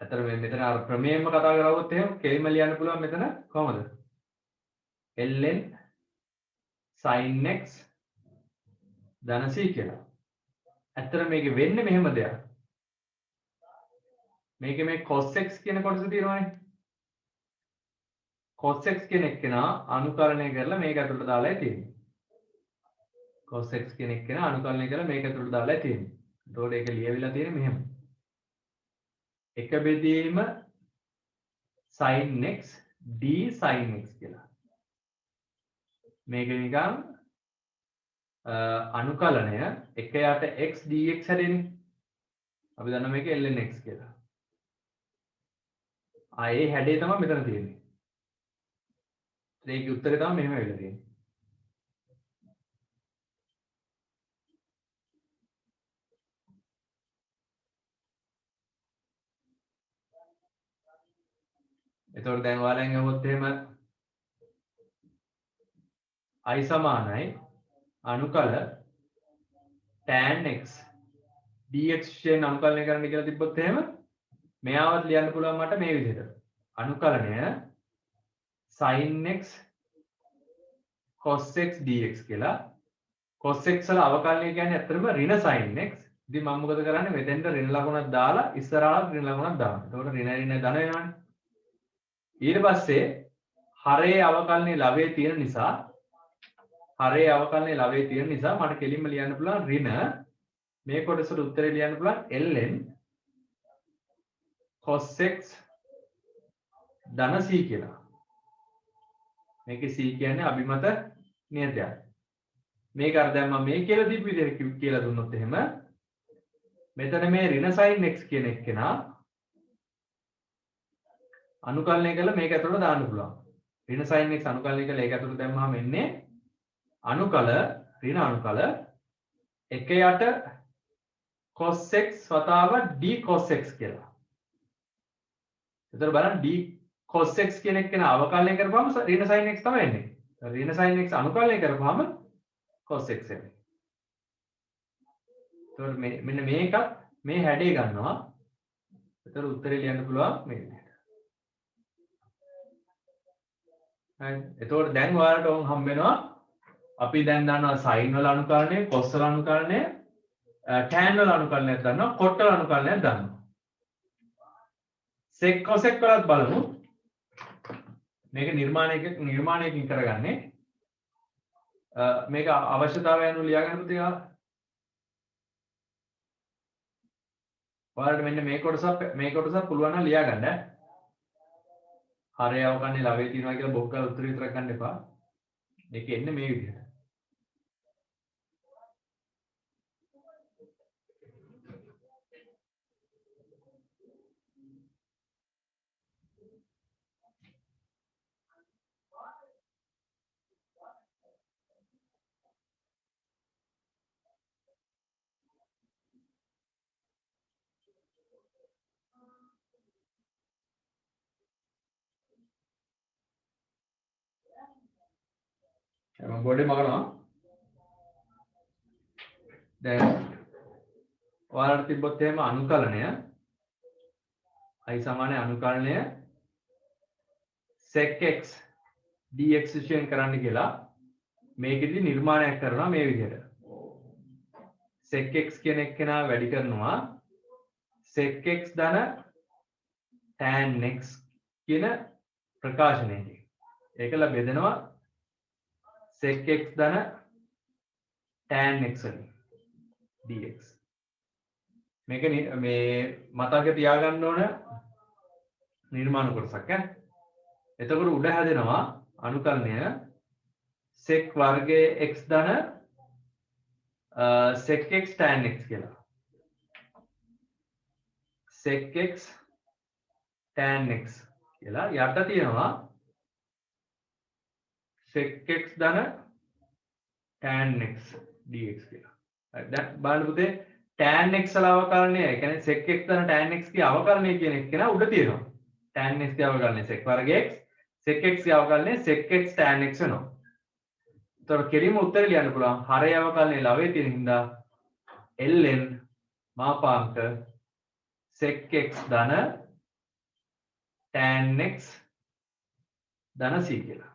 අතර මෙතන අර ප්‍රමේයම කතා කරවුවොත් එහෙම කෙලින්ම ලියන්න පුළුවන් මෙතන කොහමද? ln sin x ධන c කියලා. ඇත්තට මේක වෙන්නේ මෙහෙම දෙයක්. මේක මේ cos x කියන කොටස තියෙනවානේ. cos x කියන එක්කෙනා අනුකලනය කරලා මේක ඇතුළට දාලා තියෙන්නේ. cos x කියන එක්කෙනා අනුකලනය කරලා මේක ඇතුළට දාලා තියෙන්නේ. එතකොට ඒක ලියවිලා තියෙන්නේ මෙහෙම. එක බෙදීම sin x d sin x කියලා. මේක නිකන් අනුකලනය එක යට x dx හැදෙන්නේ. අපි දන්නවා මේක ln x කියලා. ආයේ හැඩේ තමයි මෙතන තියෙන්නේ. ඒකේ උත්තරේ තමයි මෙහෙම වෙලා තියෙන්නේ. එතකොට දැන් ඔයාලෙන් අහුවොත් එහෙම i සමානයි අනුකල tan x dx විශේෂයෙන් අනුකලනය කරන්න කියලා තිබ්බොත් එහෙම මෙයාවත් ලියන්න පුළුවන් මට මේ විදිහට. අනුකලනය sin x cos x dx කියලා. cos x වල අවකලනය කියන්නේ ඇත්තටම ඍණ sin x. ඉතින් මම මොකද කරන්නේ මෙතෙන්ට ඍණ ලකුණක් දාලා ඉස්සරහට ඍණ ලකුණක් දානවා. එතකොට ඍණ ඍණ ධන වෙනවනේ. ඊට පස්සේ හරේ අවකලනයේ ලවයේ තියෙන නිසා මට කෙලින්ම ලියන්න පුළුවන් ඍණ මේ කොටසට උත්තරේ ලියන්න පුළුවන් ln cos x ධන c කියලා. මේකේ c කියන්නේ අභිමත නියතයක්. මේක අර දැන් මම මේ කියලා දීපු විදිහට කියලා දුන්නොත් එහෙම මෙතන මේ ඍණ sin x කියන එක්කෙනා අනුකලනය කරලා මේක ඇතුළට දාන්න පුළුවන්. ඍණ sin x අනුකලනය කරලා ඒක ඇතුළට දැම්මම එන්නේ අනුකල ඍණ අනුකල 1 යට cos x වතාව d cos x කියලා. එතකොට බලන්න d cos x කියන එක කෙනා අවකලනය කරපුවම ඍණ sin x තමයි එන්නේ. ඍණ sin x අනුකලනය කරපුවම cos x එන්නේ. එතකොට මෙන්න මේකත් මේ හැඩේ ගන්නවා. එතකොට උත්තරේ ලියන්න පුළුවන් මේ විදිහට. හරි. එතකොට දැන් ඔයාලට ඕන් හම්බ වෙනවා අපි දැන් දන්නවා sin වල අනුකලනය, cos වල අනුකලනය, tan වල අනුකලනයක් දන්නවා, cot වල අනුකලනයක් දන්නවා. sec cos x වලත් බලමු. මේක නිර්මාණයකින් කරගන්නේ. මේක අවශ්‍යතාවය අනුව ලියාගන්න පුතේ. ඔයාලට මෙන්න මේ කොටස පුළුවන් නම් ලියා ගන්න. හරය අවකලනයේ ලවයේ තියෙනවා කියලා බොහෝ කාල උත්තර විතරක් ගන්න එපා. මේක එන්නේ මේ විදිහට. මම බෝඩේ මගනවා. දැන් ඔයාලට තිබ්බොත් එහෙම අනුකලනය i සමානයි අනුකලනය sec x dx විශ්ලේෂණය කරන්න කියලා මේකෙදි නිර්මාණයක් කරනවා මේ විදිහට. sec x කියන එක්කෙනා වැඩි කරනවා sec x ධන tan x කියන ප්‍රකාශනයකින්. ඒකල බෙදෙනවා sec x ධන tan x වලින් dx. මේක මේ මතක තියාගන්න ඕන නිර්මාණ කොටසක් ඈ. එතකොට උඩ හැදෙනවා අනුකලනය sec වර්ගයේ x ධන sec x tan x කියලා. sec x tan x කියලා යට තියෙනවා sec x ධන tan x dx කියලා. හරි දැන් බලන්න පුතේ tan x වල අවකලනය ඒ කියන්නේ sec x ධන tan x ගේ අවකලනය කියන එක නා උඩ තියෙනවා. tan x ගේ අවකලනය sec වර්ගයේ x sec x ගේ අවකලනය sec x tan x වෙනවා. එතකොට කෙලින්ම උත්තරේ ලියන්න පුළුවන් හරය අවකලනයේ ලවයේ තියෙන හින්දා ln මාපාංක sec x ධන tan x ධන c කියලා.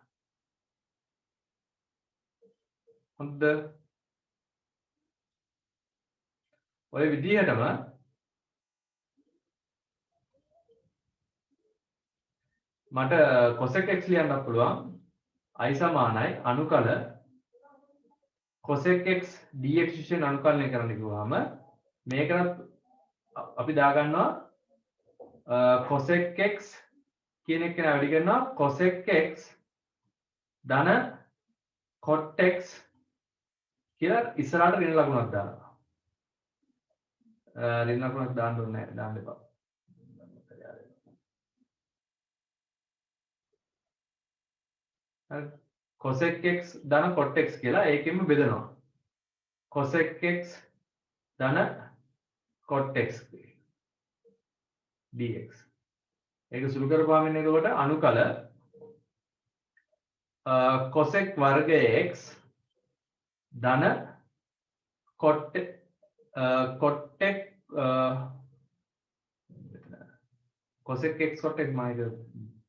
හොඳ ඔය විදිහටම මට cosec x ලියන්න පුළුවන් i සමානයි අනුකල cosec x dx විශ්ලේෂණ අනුකලනය කරන්න කිව්වහම මේකට අපි දාගන්නවා cosec x කියන එක වැඩි කරනවා cosec x ධන cot x කියලා ඉස්සරහට ඍණ ලකුණක් දානවා. ඍණ ලකුණක් දාන්න ඕනේ නැහැ දාන්න එපා. හරි cosec x ධන cot x කියලා ඒකෙම බෙදනවා. cosec x ධන cot x dx. ඒක සුළු කරපුවාම එන්නේ එතකොට අනුකල cosec වර්ගයේ x ධන cot x cosec x cot x මායිද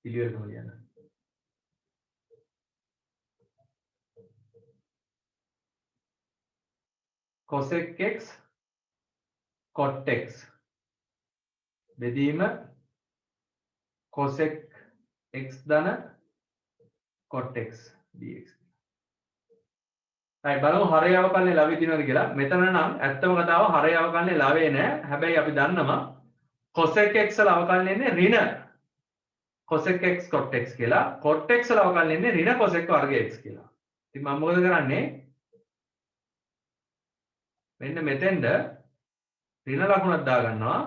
පිළිවෙලම ලියන්න. cosec x cot x බෙදීම cosec x ධන cot x dx. right බලමු හරය අවකලනේ ලැබී තියෙනවද කියලා. මෙතන නම් ඇත්තම කතාව හරය අවකලනේ ලැබේ නැහැ. හැබැයි අපි දන්නවා cosec x වල අවකලනේ ඉන්නේ ඍණ cosec x cot x කියලා. cot x වල අවකලනේ ඉන්නේ ඍණ cosec වර්ග x කියලා. ඉතින් මම මොකද කරන්නේ? මෙන්න මෙතෙන්ද ඍණ ලකුණක් දා ගන්නවා.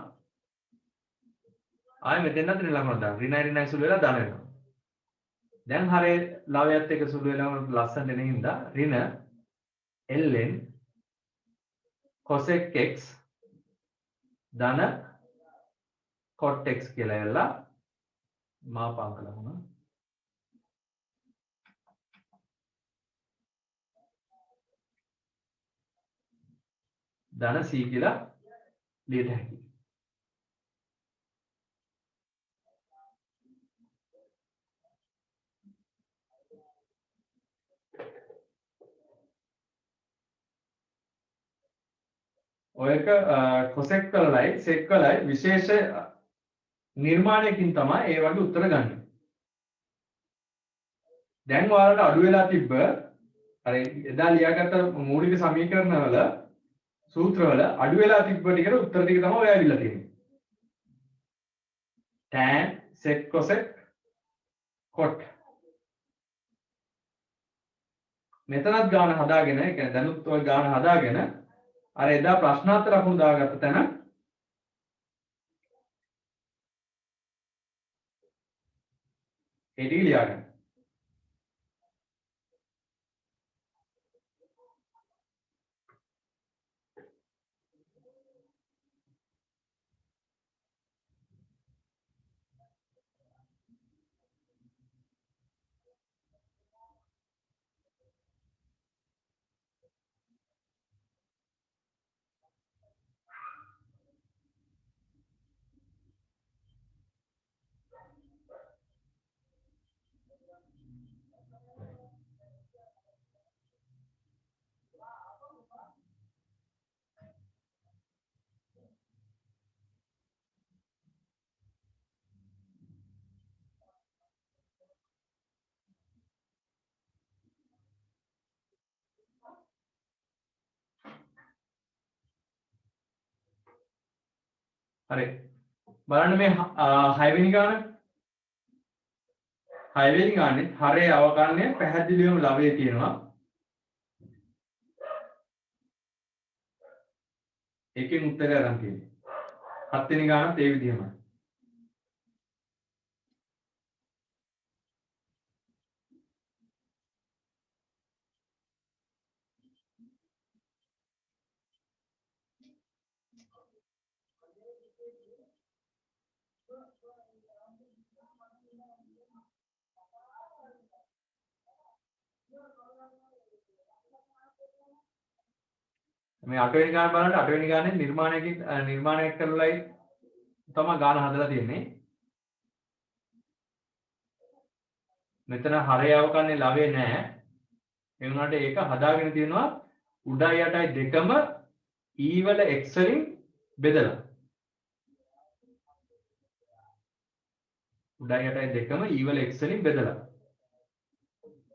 ආයෙ මෙතෙන්ද ඍණ ලකුණක් දානවා. ඍණයි ඍණයි සුළු වෙලා ධන වෙනවා. දැන් හරේ ලවයත් එක සුළු වෙලා ලස්සන දෙන හින්දා ඍණ ln cosec x ධන cot x කියලා එල්ලා මාපාංක ලකුණ ධන c කියලා ලියත හැකියි. ඔයක cosec වලයි sec වලයි විශේෂ නිර්මාණයකින් තමයි ඒ වගේ උත්තර ගන්න. දැන් ඔයාලට අඩු වෙලා තිබ්බ අර එදා ලියාගත්ත මූලික සමීකරණ වල සූත්‍ර වල අඩු වෙලා තිබ්බ ටිකට උත්තර ටික තමයි ඔය ඇවිල්ලා තියෙන්නේ. tan sec cosec cot මෙතනත් ගාන හදාගෙන ඒ කියන්නේ දැනුත් ඔය ගාන හදාගෙන අර එදා ප්‍රශ්නාර්ථ ලකුණු දාගත්ත තැන ඒ ටික ලියාගන්න. හරි බලන්න මේ 6 වෙනි ගාන 6 වෙනි ගානේ හරේ අවකලනය පැහැදිලිවම ලවයේ තියෙනවා. ඒකෙන් උත්තරය අරන් තියෙන්නේ. 7 වෙනි ගානත් ඒ විදිහමයි. මේ 8 වෙනි ගාන බලන්න 8 වෙනි ගානේ නිර්මාණයක් කරලායි තමයි ගාන හදලා තියෙන්නේ. මෙතන හරය අවකලනේ ලවේ නැහැ. ඒ වුණාට ඒක හදාගෙන තියෙනවා උඩයි යටයි දෙකම e වල x වලින් බෙදලා. උඩයි යටයි දෙකම e වල x වලින් බෙදලා.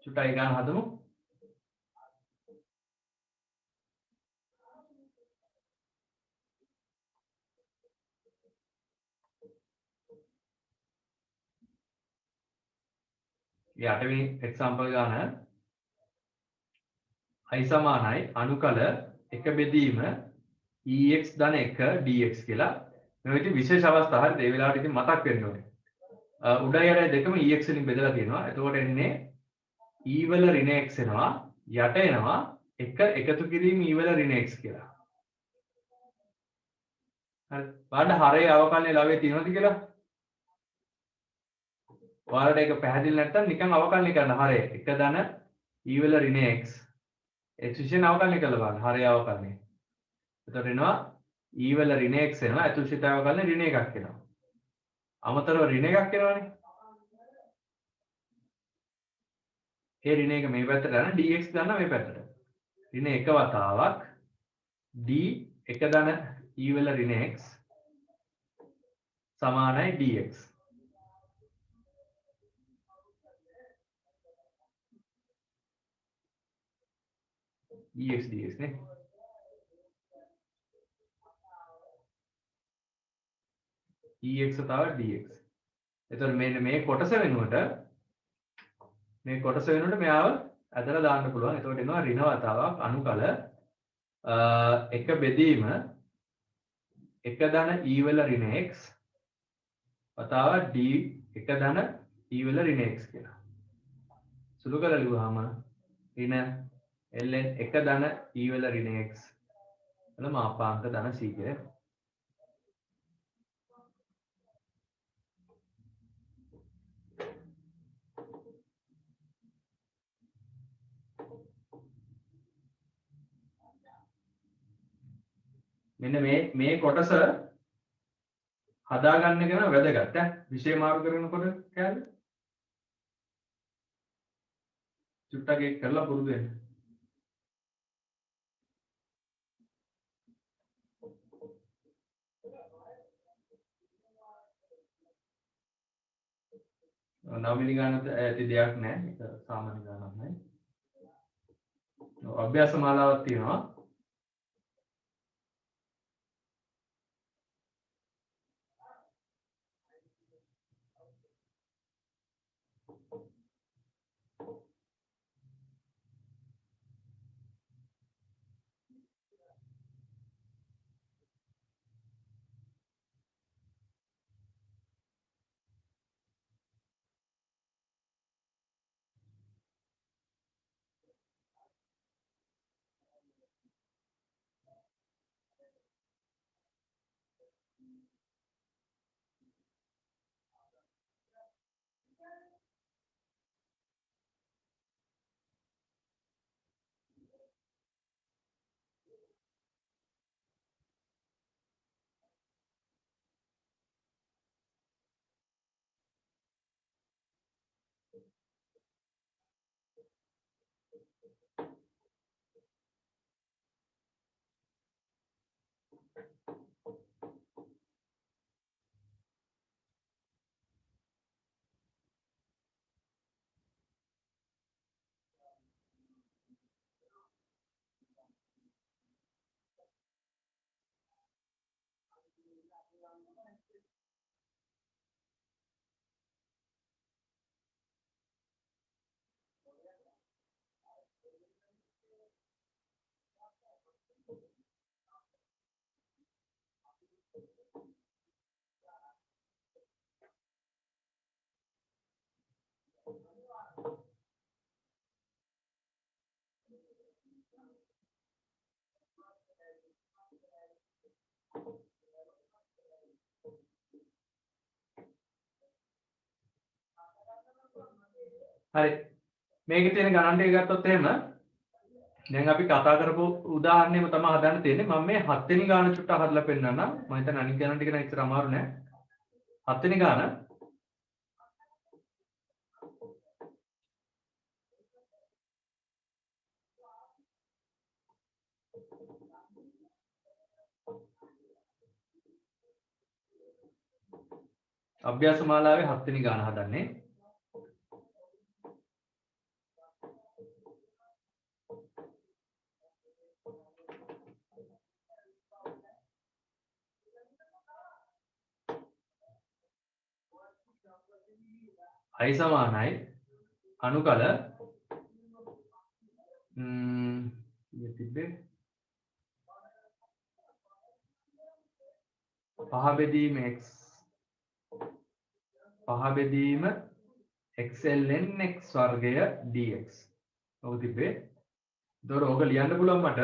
චුට්ටයි ගාන හදමු. ये 8 වෙනි එක්සැම්පල් ගාන i සමානයි අනුකල එක බෙදීම ex ධන 1 dx කියලා. මේ විදිහට විශේෂ අවස්ථා හරියට ඒ වෙලාවට ඉතින් මතක් වෙන්න ඕනේ. උඩයි යටයි දෙකම ex වලින් බෙදලා තියෙනවා. එතකොට එන්නේ e වල ඍණ x එනවා යට එනවා එක එකතු කිරීම e වල ඍණ x කියලා. හරි. බලන්න හරේ අවකලනේ ලවයේ තියෙනවද කියලා? ඔයාලට ඒක පැහැදිලි නැත්නම් නිකන් අවකලනය කරන්න හරේ එක ධන e වල ඍණ x x විශේෂයෙන් අවකලනය කරලා බලන්න හරේ අවකලනය. එතකොට එනවා e වල ඍණ x එනවා අතුෂිත අවකලනය ඍණ එකක් එනවා. අමතරව ඍණ එකක් එනවනේ. ඒ ඍණ එක මේ පැත්තට යන dx ගන්න මේ පැත්තට. ඍණ එක වතාවක් d එක ධන e වල ඍණ x සමානයි dx. dx dx නේ. ex තව dx. එතකොට මේ කොටස වෙනුවට මෙයාව ඇදලා දාන්න පුළුවන්. එතකොට එනවා ඍණ වතාවක් අනුකල එක බෙදීම එක ධන e වල ඍණ x වතාව d එක ධන e වල ඍණ x කියලා. සුළු කරලා ලියුවාම ඍණ ln එක ධන e වල ඍණ x වල මාපාංක ධන c කියලා. මෙන්න මේ කොටස හදාගන්න එක නම් වැදගත් ඈ. විෂය මාරු කරනකොට කෑල්ල චුට්ටක් ඒක කරලා පුරුදු වෙන්න. නවමිලි ගානට ඇති දෙයක් නැහැ. ඒක සාමාන්‍ය ගානක් නෑ. අභ්‍යාස මාලාවක් තියෙනවා. හරි. මේකේ තියෙන ගණන් ටික ගත්තොත් එහෙම දැන් අපි කතා කරපු උදාහරණයම තමයි හදන්න තියෙන්නේ. මම මේ 7 වෙනි ගාන චුට්ටක් හදලා පෙන්නන්නම්. මම හිතන්නේ අනිත් ගණන් ටික නම් ඉතර අමාරු නෑ. 7 වෙනි ගාන අභ්‍යාස මාලාවේ 7 වෙනි ගාන හදන්නේ. i සමානයි අනුකල තිබ්බේ 5 බෙදීම x 5 බෙදීම x ln x වර්ගය dx. ඔක තිබ්බේ. ඒතකොට ඕක ලියන්න පුළුවන් මට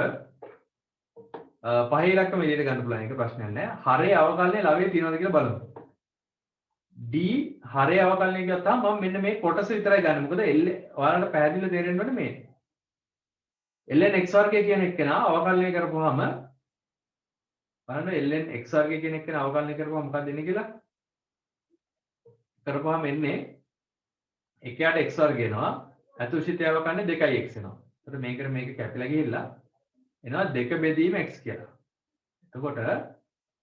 පහේ ඉලක්කම එළියට ගන්න පුළුවන්. ඒක ප්‍රශ්නයක් නෑ. හරේ අවකලනයේ ලවයේ තියනවද කියලා බලමු. d හරේ අවකලනය ගත්තාම මම මෙන්න මේ කොටස විතරයි ගන්න. මොකද ඔයාලට පැහැදිලිව තේරෙන්න ඕනේ මේ ln x වර්ගය කියන එක නා අවකලනය කරපුවාම බලන්න ln x වර්ගය කියන එක නා අවකලනය කරපුවාම මොකක්ද එන්නේ කියලා කරපුවාම එන්නේ එකයට x වර්ගය එනවා. අතුෂිතය අවකලනය 2x එනවා. එතකොට මේකට මේක කැපිලා ගිහිල්ලා එනවා දෙක බෙදීම x කියලා. එතකොට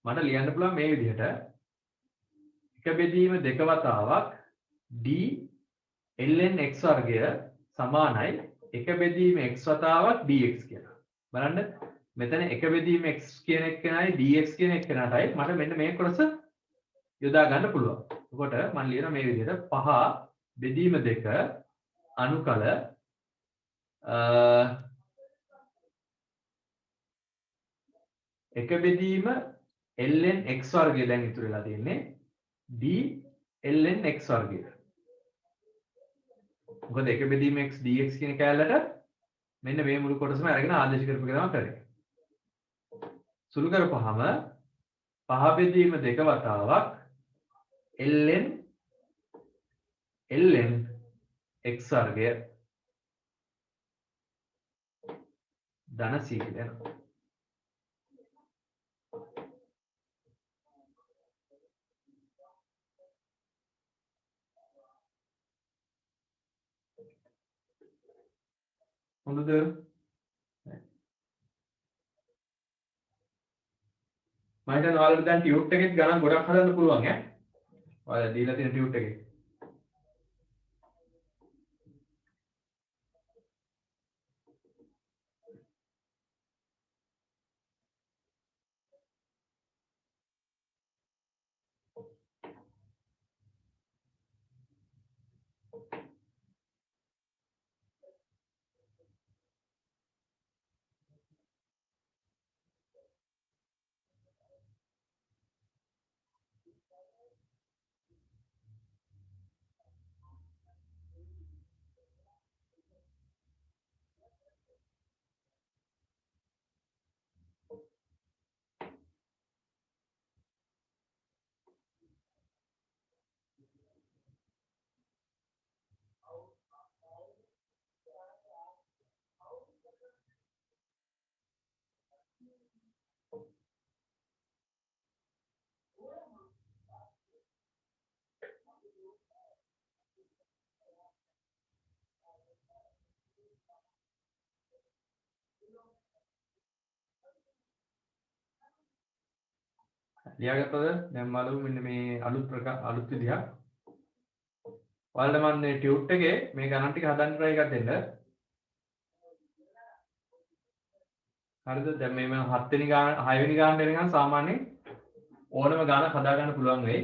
මට ලියන්න පුළුවන් මේ විදිහට එක බෙදීම දෙක වතාවක් d ln x වර්ගය සමානයි එක බෙදීම x වතාවක් dx කියලා. බලන්න මෙතන එක බෙදීම x කියන එකනයි dx කියන එකනටයි මට මෙන්න මේ කොටස යොදා ගන්න පුළුවන්. එතකොට මම ලියන මේ විදිහට 5 බෙදීම 2 අනුකල එක බෙදීම ln x වර්ගය දැන් ඉතුරු වෙලා තියෙන්නේ d ln x වර්ගය. මොකද එක බෙදීම x dx කියන කැලලට මෙන්න මේ මුළු කොටසම අරගෙන ආදේශ කරපු එක තමයි කරන්නේ. සුළු කරපුවාම 5 බෙදීම 2 වතාවක් ln x වර්ගය ධන c කියලා එනවා. හොඳද? මම හිතන්නේ ඔයාලට දැන් ටියුට් එකේ ගණන් ගොඩක් හදන්න පුළුවන් ඈ. ඔයාලා දීලා තියෙන ටියුට් එකේ. ලියාගත්තද? දැන් බලමු මෙන්න මේ අලුත් විදිහක්. ඔයාලට මම මේ ටියුට් එකේ මේ ගණන් ටික හදන්න try එකක් දෙන්න. හරිද? දැන් මේ මම 7 වෙනි ගාන 6 වෙනි ගාන වෙනකන් සාමාන්‍යයෙන් ඕනම ගානක් හදා ගන්න පුළුවන් වෙයි.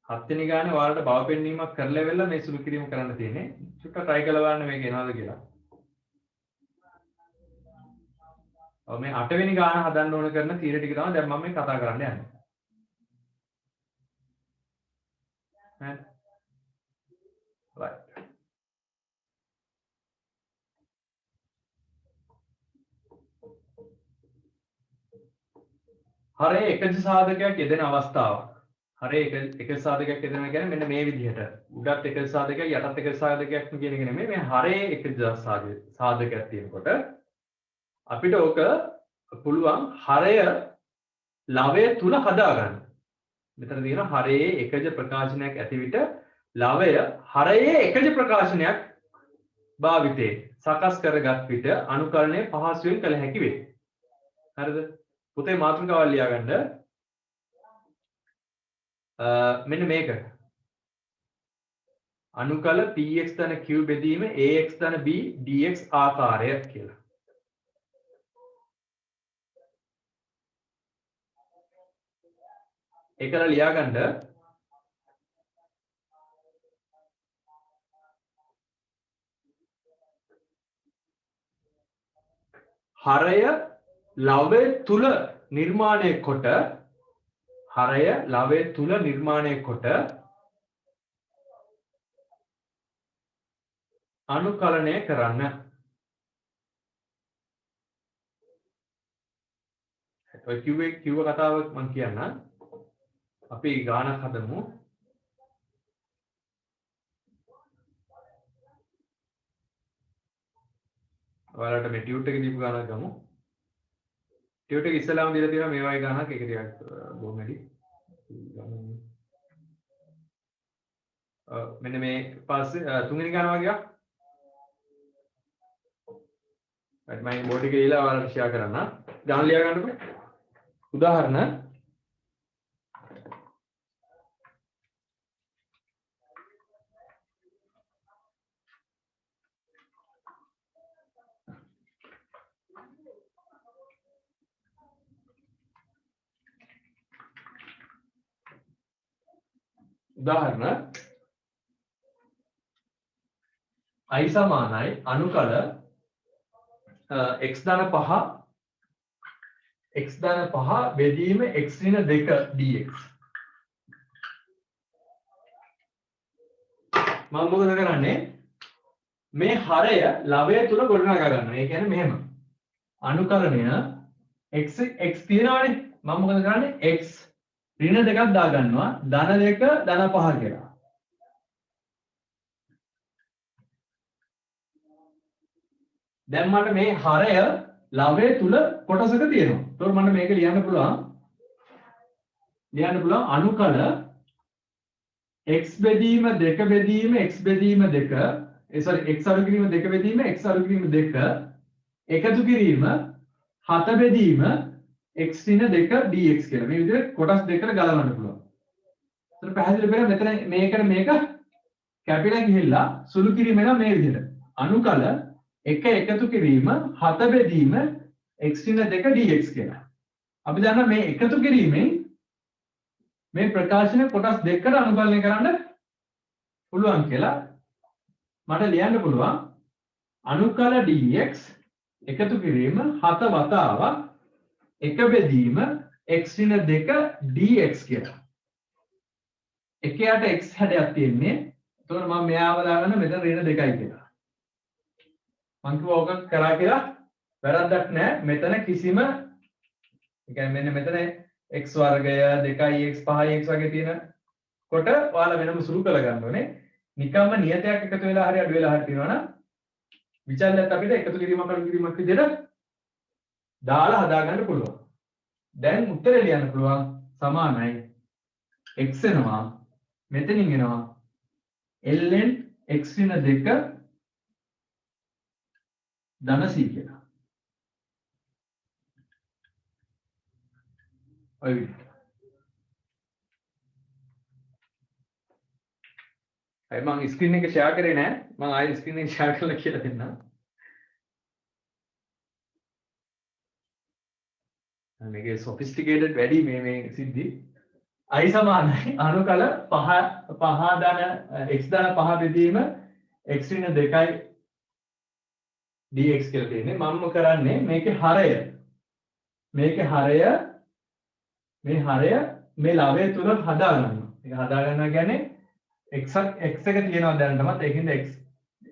7 වෙනි ගානේ ඔයාලට බව පෙන්වීමක් කරලා වෙලා මේ සුළු කිරීම කරන්න තියෙන්නේ. චුට්ටක් try කරලා බලන්න මේක එනවද කියලා. ඔව් මේ 8 වෙනි ගාන හදන්න ඕන කරන තීර ටික තමයි දැන් මම මේ කතා කරන්න යන්නේ. right. හරේ එකජ සාධකයක් යෙදෙන අවස්ථාවක්. හරේ එකජ සාධකයක් යෙදෙනවා කියන්නේ මෙන්න මේ විදිහට. උඩත් එකජ සාධකයක් යටත් එකජ සාධකයක් කියන එක නෙමෙයි. මේ හරේ එකජ සාධකයක් තියෙනකොට අපිට ඕක පුළුවන් හරය ලවය තුල හදාගන්න. මෙතන තියෙන හරයේ එකජ ප්‍රකාශනයක් ඇති විට ලවය හරයේ එකජ ප්‍රකාශනයක් භාවිතේ සකස් කරගත් විට අනුකරණය පහසුවෙන් කළ හැකි වේ. හරිද? පුතේ මාතෘකාවල් ලියාගන්න. මෙන්න මේක. අනුකල px ධන q බෙදීම ax ධන b dx ආකාරය කියලා. ඒකල ලියාගන්න. හරය ලවය තුල නිර්මාණය කොට හරය ලවය තුල නිර්මාණය කොට අනුකලනය කරන්න. ඔය කිව්ව කතාව මම කියන්න. අපි ගානක් හදමු. ඔයාලට මේ ටියුට් එක දීපු ගානක් ගමු. ටියුට් එක ඉස්සලාම දීලා තියෙනවා මේ වගේ ගානක්. ඒක ටිකක් බොහොම වැඩි. මෙන්න මේ පස්සේ තුන්වෙනි ගාන වගේ. මම බෝඩ් එකේ ලියලා ඔයාලට ෂෙයා කරන්න. ගාන ලියා ගන්නකො. උදාහරණ i සමානයි අනුකල x ධන 5 x ධන 5 බෙදීම x ඍණ 2 dx. මම මොකද කරන්නේ මේ හරය ලවය තුල ගොඩනගා ගන්නවා. ඒ කියන්නේ මෙහෙම අනුකලනය x x තියනවානේ මම මොකද කරන්නේ x ඍණ 2ක් දා ගන්නවා ධන 2 ධන 5 කියලා. දැන් මට මේ හරය ලවය තුල කොටසක තියෙනවා. ඒතකොට මට මේක ලියන්න පුළුවන් අනුකල x බෙදීම 2 බෙදීම x බෙදීම 2 x අඩු කිරීම 2 බෙදීම x අඩු කිරීම 2 එකතු කිරීම 7 බෙදීම x ඍණ 2 dx කියලා. මේ විදිහට කොටස් දෙකකට ගලවන්න පුළුවන්. ඒතර පැහැදිලි වෙන මෙතන මේකට මේක කැපිලා ගිහිල්ලා සුළු කිරීම එනවා මේ විදිහට. අනුකල එක එකතු කිරීම 7 බෙදීම x ඍණ 2 dx කියලා. අපි දන්නවා මේ එකතු කිරීමෙන් මේ ප්‍රකාශන කොටස් දෙකකට අනුකලනය කරන්න පුළුවන් කියලා. මට ලියන්න පුළුවන් අනුකල dx එකතු කිරීම 7 වතාවක් එක බෙදීම x ඍණ 2 dx කියලා. එකයට x හැඩයක් තියෙන්නේ. එතකොට මම මෙයාව දාගන්න මෙතන ඍණ 2යි කියලා. මම කිව්වා ඕක කරා කියලා වැරද්දක් නැහැ. මෙතන කිසිම ඒ කියන්නේ මෙන්න මෙතන x වර්ගය 2යි x 5යි x වගේ තියෙන කොට ඔයාලා වෙනම සුළු කරලා ගන්න ඕනේ. නිකම්ම නියතයක් එකතු වෙලා හරි අඩු වෙලා හරි තියෙනවනම් විචල්‍යත් අපිට එකතු කිරීමක් අඩු කිරීමක් විදිහට දාලා හදා ගන්න පුළුවන්. දැන් උත්තරේ ලියන්න පුළුවන් සමානයි x එනවා මෙතනින් එනවා ln x ඍණ 2 ධන c කියලා. ඔය විදිහට. අය මම ස්ක්‍රීන් එක ෂෙයා කරේ නෑ. මම ආයෙ ස්ක්‍රීන් එක ෂෙයා කරලා කියලා දෙන්නම්. මේකේ sophisticated වැඩි මේ සිද්ධි. i සමානයි අනුකල 5 ධන x ධන 5 බෙදීම x ඍණ 2යි dx කියලා තියෙන්නේ. මම කරන්නේ මේකේ හරය මේ හරය මේ ලවය තුල හදා ගන්නවා. ඒක හදා ගන්නවා කියන්නේ x එක තියෙනවා දැනටමත් ඒකින්ද x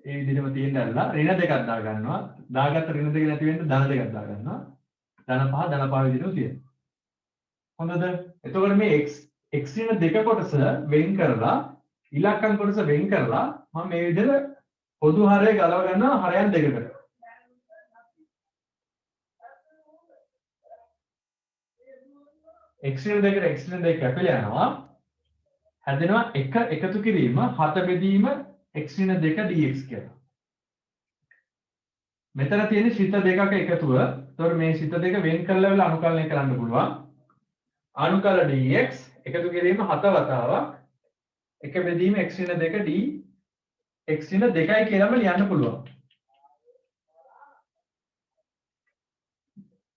ඒ විදිහටම තියෙන්න ඇරලා ඍණ 2ක් දා ගන්නවා. දාගත්ත ඍණ 2 නැති වෙන්න ධන 2ක් දා ගන්නවා. ධන 5 විදිහටම තියෙනවා. හොඳද? එතකොට මේ x ඍණ 2 කොටස වෙන් කරලා ඉලක්කම් කොටස වෙන් කරලා මම මේ විදිහට පොදු හරය ගලව ගන්නවා හරයන් දෙකකට. x ඍණ 2කට x ඍණ 2 කැපිලා යනවා. හැදෙනවා එක එකතු කිරීම 7 බෙදීම x ඍණ 2 dx කියලා. මෙතන තියෙන ශිත දෙකක එකතුව. ඒතකොට මේ ශිත දෙක වෙන් කරලා වෙලා අනුකලනය කරන්න පුළුවන්. අනුකල dx එකතු කිරීම 7 වතාවක් එක බෙදීම x ඍණ 2 d x ඍණ 2යි කියලාම ලියන්න පුළුවන්.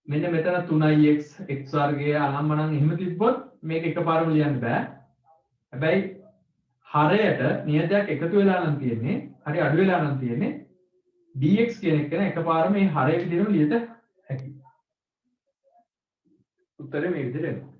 මෙන්න මෙතන 3x x වර්ගය අනම්මනම් එහෙම තිබ්බොත් මේක එකපාරම ලියන්න බෑ. හැබැයි හරයට නියතයක් එකතු වෙලා නම් තියෙන්නේ හරි අඩු වෙලා නම් තියෙන්නේ dx කියන එක එකපාරම මේ හරය විදිහටම ලියත හැකියි. උත්තරේ මේ විදිහට එනවා.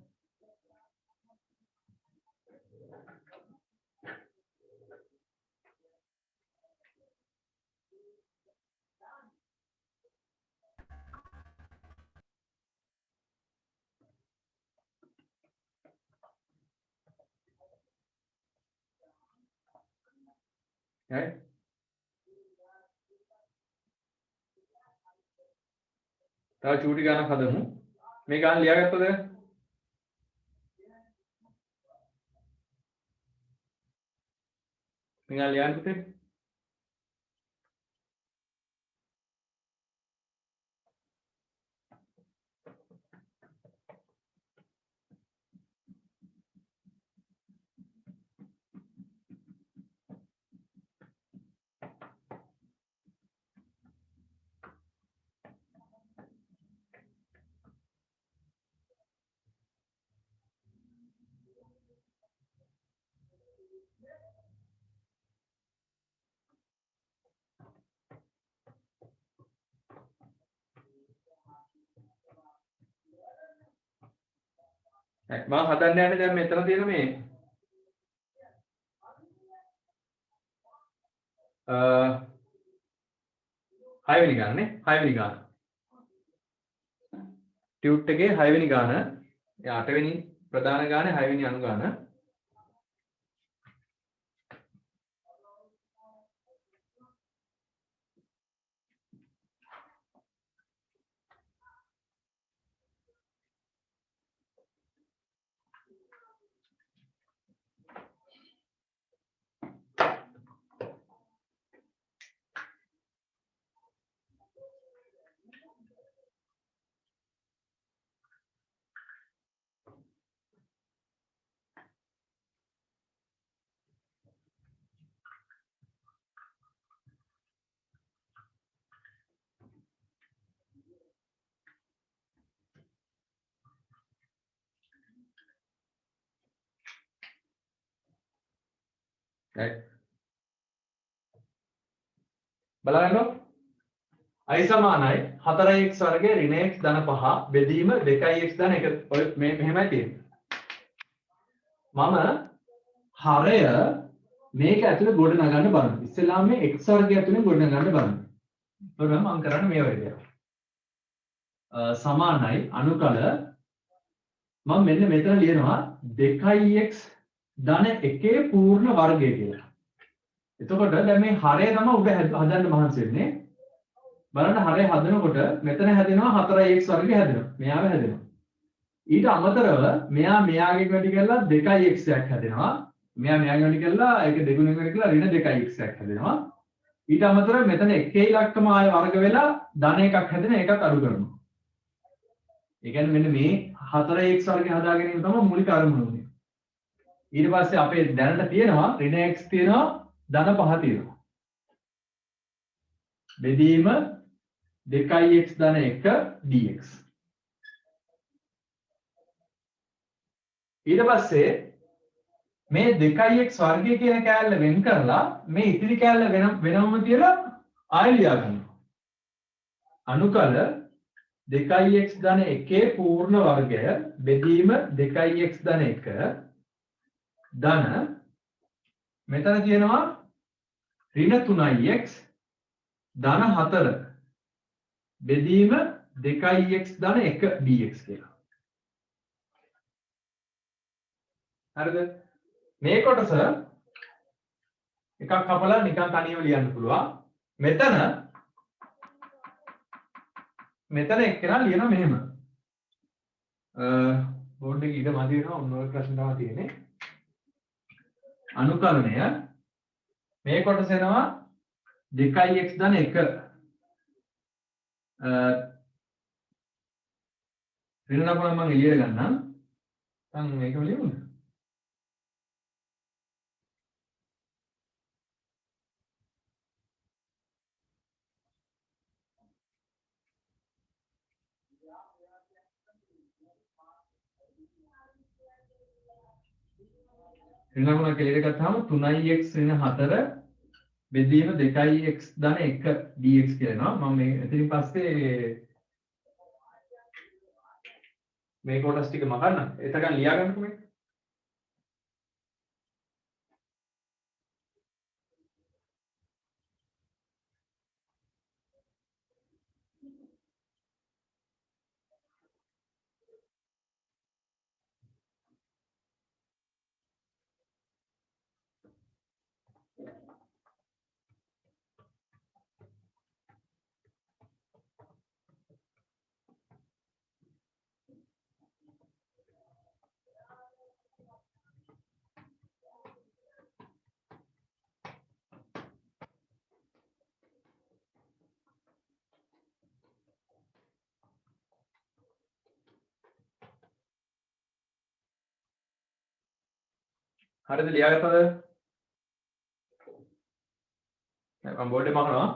right? තව චූටි ගානක් හදමු. මේ ගාන ලියාගත්තද? මේ ගාන ලියන්න පුතේ. මම හදන්න යන්නේ දැන් මෙතන තියෙන මේ 6 වෙනි ගාන නේ 6 වෙනි ගාන ටියුට් එකේ 6 වෙනි ගාන 8 වෙනි ප්‍රධාන ගානේ 6 වෙනි අනුගාන බලන්න i සමානයි 4x වර්ගය ඍණ x ධන 5 බෙදීම 2x ධන 1 ඔය මෙහෙමයි තියෙන්නේ මම හරය මේක ඇතුලේ ගොඩ නගන්න බලන්න ඉස්සෙල්ලාම මේ x වර්ගය ඇතුලේ ගොඩ නගන්න බලන්න එතකොට මම කරන්නේ මේ වගේ දෙයක් සමානයි අනුකල මම මෙන්න මෙතන ලියනවා 2x ධන 1 පූර්ණ වර්ගය කියලා එතකොට දැන් මේ හරය තමයි උඩ හදන්න මහන්සි වෙන්නේ. බලන්න හරය හදනකොට මෙතන හැදෙනවා 4x වර්ගය හැදෙනවා. මෙයාව හැදෙනවා. ඊට අමතරව මෙයා මෙයාගෙන් වැඩි කරලා 2x එකක් හැදෙනවා. මෙයා මෙයාගෙන් වැඩි කරලා ඒක දෙගුණෙන් වැඩි කරලා ඍණ 2x එකක් හැදෙනවා. ඊට අමතරව මෙතන එකේ ඉලක්කම ආය වර්ග වෙලා ධන එකක් හැදෙන එකක් අඩු කරනවා. ඒ කියන්නේ මෙන්න මේ 4x වර්ගය හදා ගැනීම තමයි මූලික අරමුණ උනේ. ඊට පස්සේ අපේ දැනට තියෙනවා ඍණ x තියෙනවා ධන 5 තියෙනවා. බෙදීම 2x ධන 1 dx. ඊට පස්සේ මේ 2x වර්ගය කියන කෑල්ල වෙන් කරලා මේ ඉතිරි කෑල්ල වෙනම තියලා ආයෙ ලියා ගන්නවා. අනුකල 2x ධන 1 පූර්ණ වර්ගය බෙදීම 2x ධන 1 ධන මෙතන තියෙනවා ඍණ 3x ධන 4 බෙදීම 2x ධන 1 dx කියලා. හරිද? මේ කොටස එකක් කපලා නිකන් තනියම ලියන්න පුළුවන්. මෙතන එක්කෙනා ලියනවා මෙහෙම. බෝඩ් එකේ ඊට මදි වෙනවා ඔන්න ඔය ප්‍රශ්න තමයි තියෙන්නේ. අනුකලනය මේ කොටස එනවා 2x ධන 1 ඍණ නපුවම මම එළියට ගන්නම් දැන් මේකම ලියමුද ඍණ නපුවම එළියට ගත්තාම 3x ඍණ 4 බෙදීම 2x ධන 1 dx කියලා එනවා මම මේ එතනින් පස්සේ මේ කොටස් ටික මකන්න එතකන් ලියා ගන්නකො මේක හරිද ලියාගත්තද මම බෝඩ් එක මහනවා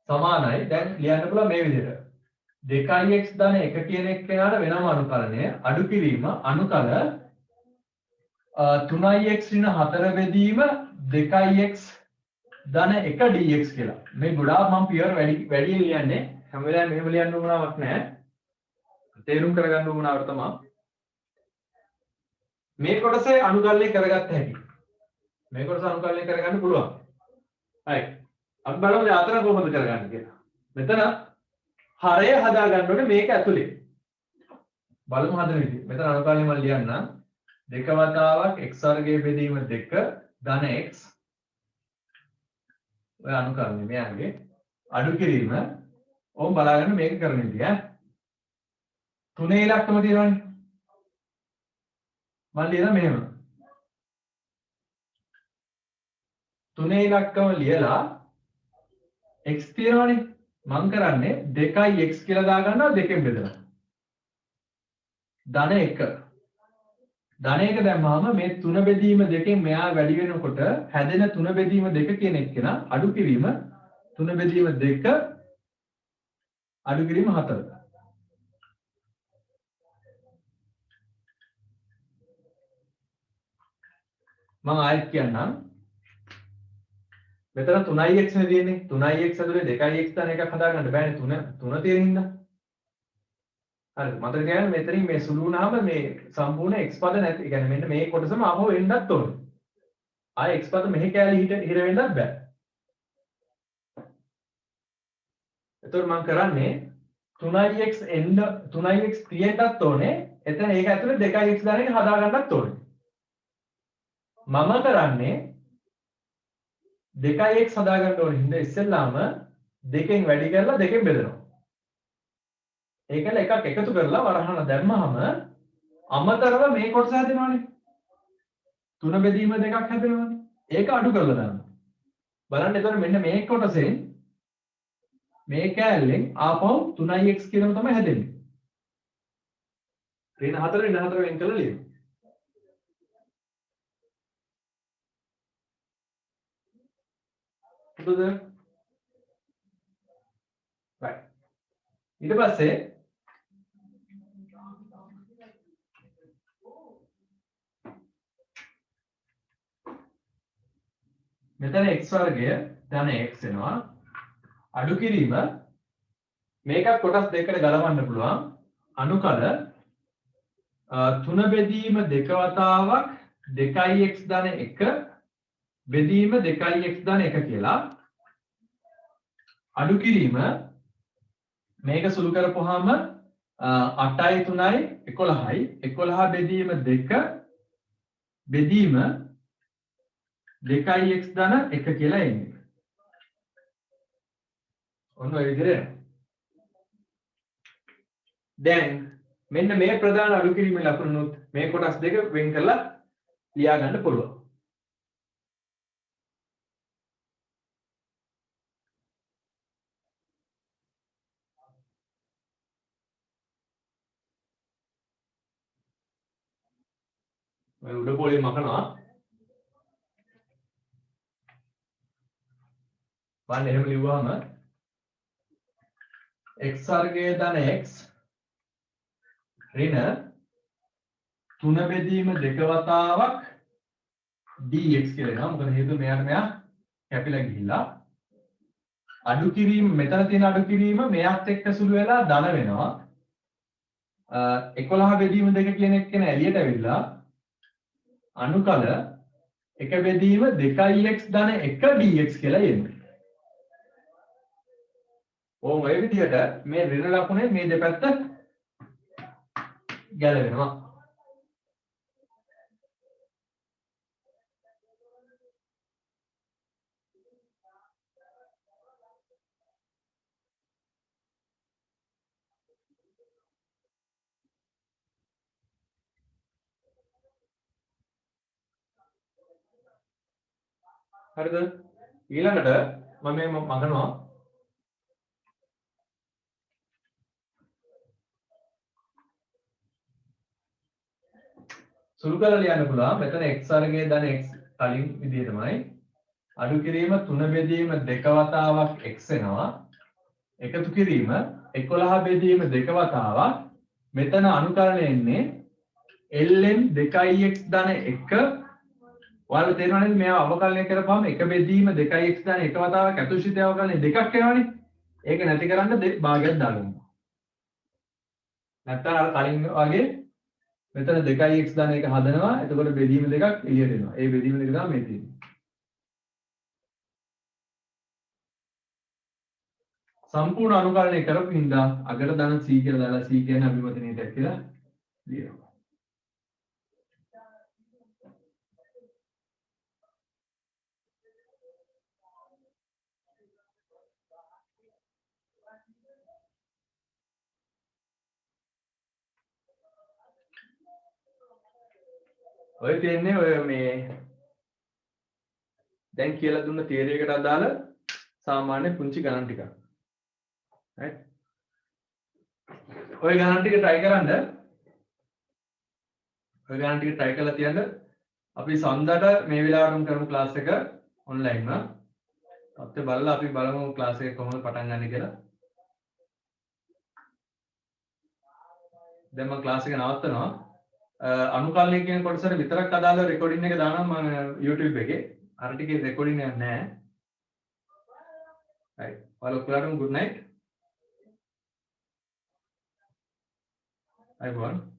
සමානයි දැන් ලියන්න පුළුවන් මේ විදිහට 2x ධන 1 කියන එක කෙනාට වෙනම අනුකලනය අඩු කිරීම අනුකල 3x ඍණ 4 බෙදීම 2x ධන 1 dx කියලා. මේ ගොඩාක් මම පියවර වැඩි ලියන්නේ. හැම වෙලාවෙම මෙහෙම ලියන්න උවමනාවක් නැහැ. තේරුම් කරගන්න උවමනාවක් තමයි. මේ කොටසේ අනුකල්ලි කරගත්ත හැටි. මේ කොටස අනුකල්ලි කරගන්න පුළුවන්. හරි. අපි බලමු අතර කොහොමද කරගන්නේ කියලා. මෙතන හරය හදා ගන්න ඕනේ මේක ඇතුලේ. බලමු හදන විදිහ. මෙතන අනුකල්ලි මම ලියන්නම්. 2 වතාවක් x වර්ගයේ බෙදීම 2 ධන x. ඔය අනුකල්ලි මෙයාගේ අඩු කිරීම ඕම් බලාගන්න මේක කරන විදිහ. 3 ඉලක්කම තියෙනවනේ. මම ලියන මෙහෙම 3 ඉලක්කම ලියලා x තියෙනවනේ මම කරන්නේ 2x කියලා දා ගන්නවා 2කින් බෙදලා ධන 1 ධන 1 දැම්මම මේ 3 බෙදීම 2කින් මෙයා වැඩි වෙනකොට හැදෙන 3 බෙදීම 2 කියන එක නා අඩු කිරීම 3 බෙදීම 2 අඩු කිරීම 4 මම ආයෙත් කියන්නම් මෙතන 3x නේ තියෙන්නේ 3x ඇතුලේ 2x ධන එකක් හදා ගන්න බෑනේ 3 තියෙන හින්දා හරි මතක තියාගන්න මෙතනින් මේ සුළු වුණාම මේ සම්පූර්ණ x පද නැති ඒ කියන්නේ මෙන්න මේ කොටසම ආපහු එන්නත් ඕනේ ආයෙ x පද මෙහි කැලේ හිර වෙන්නත් බෑ එතකොට මම කරන්නේ 3x එන්න 3x තියෙන්නත් ඕනේ එතන ඒක ඇතුලේ 2x ධන එක හදා ගන්නත් ඕනේ මම කරන්නේ 2x හදා ගන්න ඕනේ හින්දා ඉස්සෙල්ලාම 2කින් වැඩි කරලා 2කින් බෙදනවා. ඒකල එකක් එකතු කරලා වරහන දැම්මහම අමතරව මේ කොටස හැදෙනවානේ. 3 බෙදීම 2ක් හැදෙනවානේ. ඒක අඩු කරලා දාන්න. බලන්න එතකොට මෙන්න මේ කොටසෙන් මේ කෑල්ලෙන් ආපහු 3x කියනම තමයි හැදෙන්නේ. ඍණ 4 වෙන් කරලා ලියමු. right ඊට පස්සේ මෙතන x වර්ගය ධන x වෙනවා අඩු කිරීම මේකත් කොටස් දෙකකට ගලවන්න පුළුවන් අනුකල 3 බෙදීම 2 වතාවක් 2x ධන 1 බෙදීම 2x ධන 1 කියලා අඩු කිරීම මේක සුළු කරපුවාම 8යි 3යි 11යි 11 බෙදීම 2 බෙදීම 2x ධන 1 කියලා එන්නේ. ඔන්න ඔය විදිහට. දැන් මෙන්න මේ ප්‍රධාන අඩු කිරීමේ ලකුණුත් මේ කොටස් දෙක වෙන් කරලා ලියා ගන්න පුළුවන්. උඩ පොලේ මකනවා බලන්න එහෙම ලිව්වම x වර්ගයේ ධන x ඍණ 3 බෙදීම 2 වතාවක් dx කියලා එනවා මොකද හේතුව මෙයා කැපිලා ගිහිල්ලා අඩු කිරීම මෙතන තියෙන අඩු කිරීම මෙයාත් එක්ක සුළු වෙලා ධන වෙනවා 11 බෙදීම 2 කියන එක නේ එළියට ඇවිල්ලා අනුකල 1 බෙදීම 2x ධන 1 dx කියලා එන්නේ. ඕම ඔය විදිහට මේ ඍණ ලකුණේ මේ දෙපැත්ත ගැලවෙනවා. හරිද? ඊළඟට මම මේ මගනවා සුළු කරලා ලියන්න පුළුවන් මෙතන x වර්ගයේ ධන x කලින් විදිහටමයි අඩු කිරීම 3 බෙදීම 2 වතාවක් x වෙනවා එකතු කිරීම 11 බෙදීම 2 වතාවක් මෙතන අනුකරණය එන්නේ ln 2x ධන 1 ඔයාලට තේරෙනව නේද මේවා අවකලනය කරපුවාම එක බෙදීම 2x ධන එක වතාවක් ඇතුළත අවකලනය දෙකක් එනවනේ ඒක නැති කරන්න භාගයක් දාගන්න නැත්නම් අර කලින් වගේ මෙතන 2x ධන එක හදනවා එතකොට බෙදීම දෙකක් එළියට එනවා ඒ බෙදීම දෙක තමයි මේ තියෙන්නේ සම්පූර්ණ අනුකලනය කරපු හින්දා අගට ධන c කියලා දාලා c කියන්නේ අභිමතනීයටක් කියලා ලියනවා ඔය තියෙන්නේ ඔය මේ දැන් කියලා දුන්න තියරි එකට අදාළ සාමාන්‍ය පුංචි ගණන් ටිකක්. right? ඔය ගණන් ටික try කරන්න. ඔය ගණන් ටික try කරලා තියන්න. අපි සඳට මේ වෙලාවටම කරමු ක්ලාස් එක online ම. අපිට බලලා අපි බලමු ක්ලාස් එක කොහොමද පටන් ගන්න කියලා. දැන් මම ක්ලාස් එක නවත්තනවා. අනුකල්පනය කියන කොටසට විතරක් අදාළ රෙකෝඩින් එක දානවා මම YouTube එකේ. අර ටිකේ රෙකෝඩින් එකක් නැහැ. right. ඔයාලා good night. Everyone.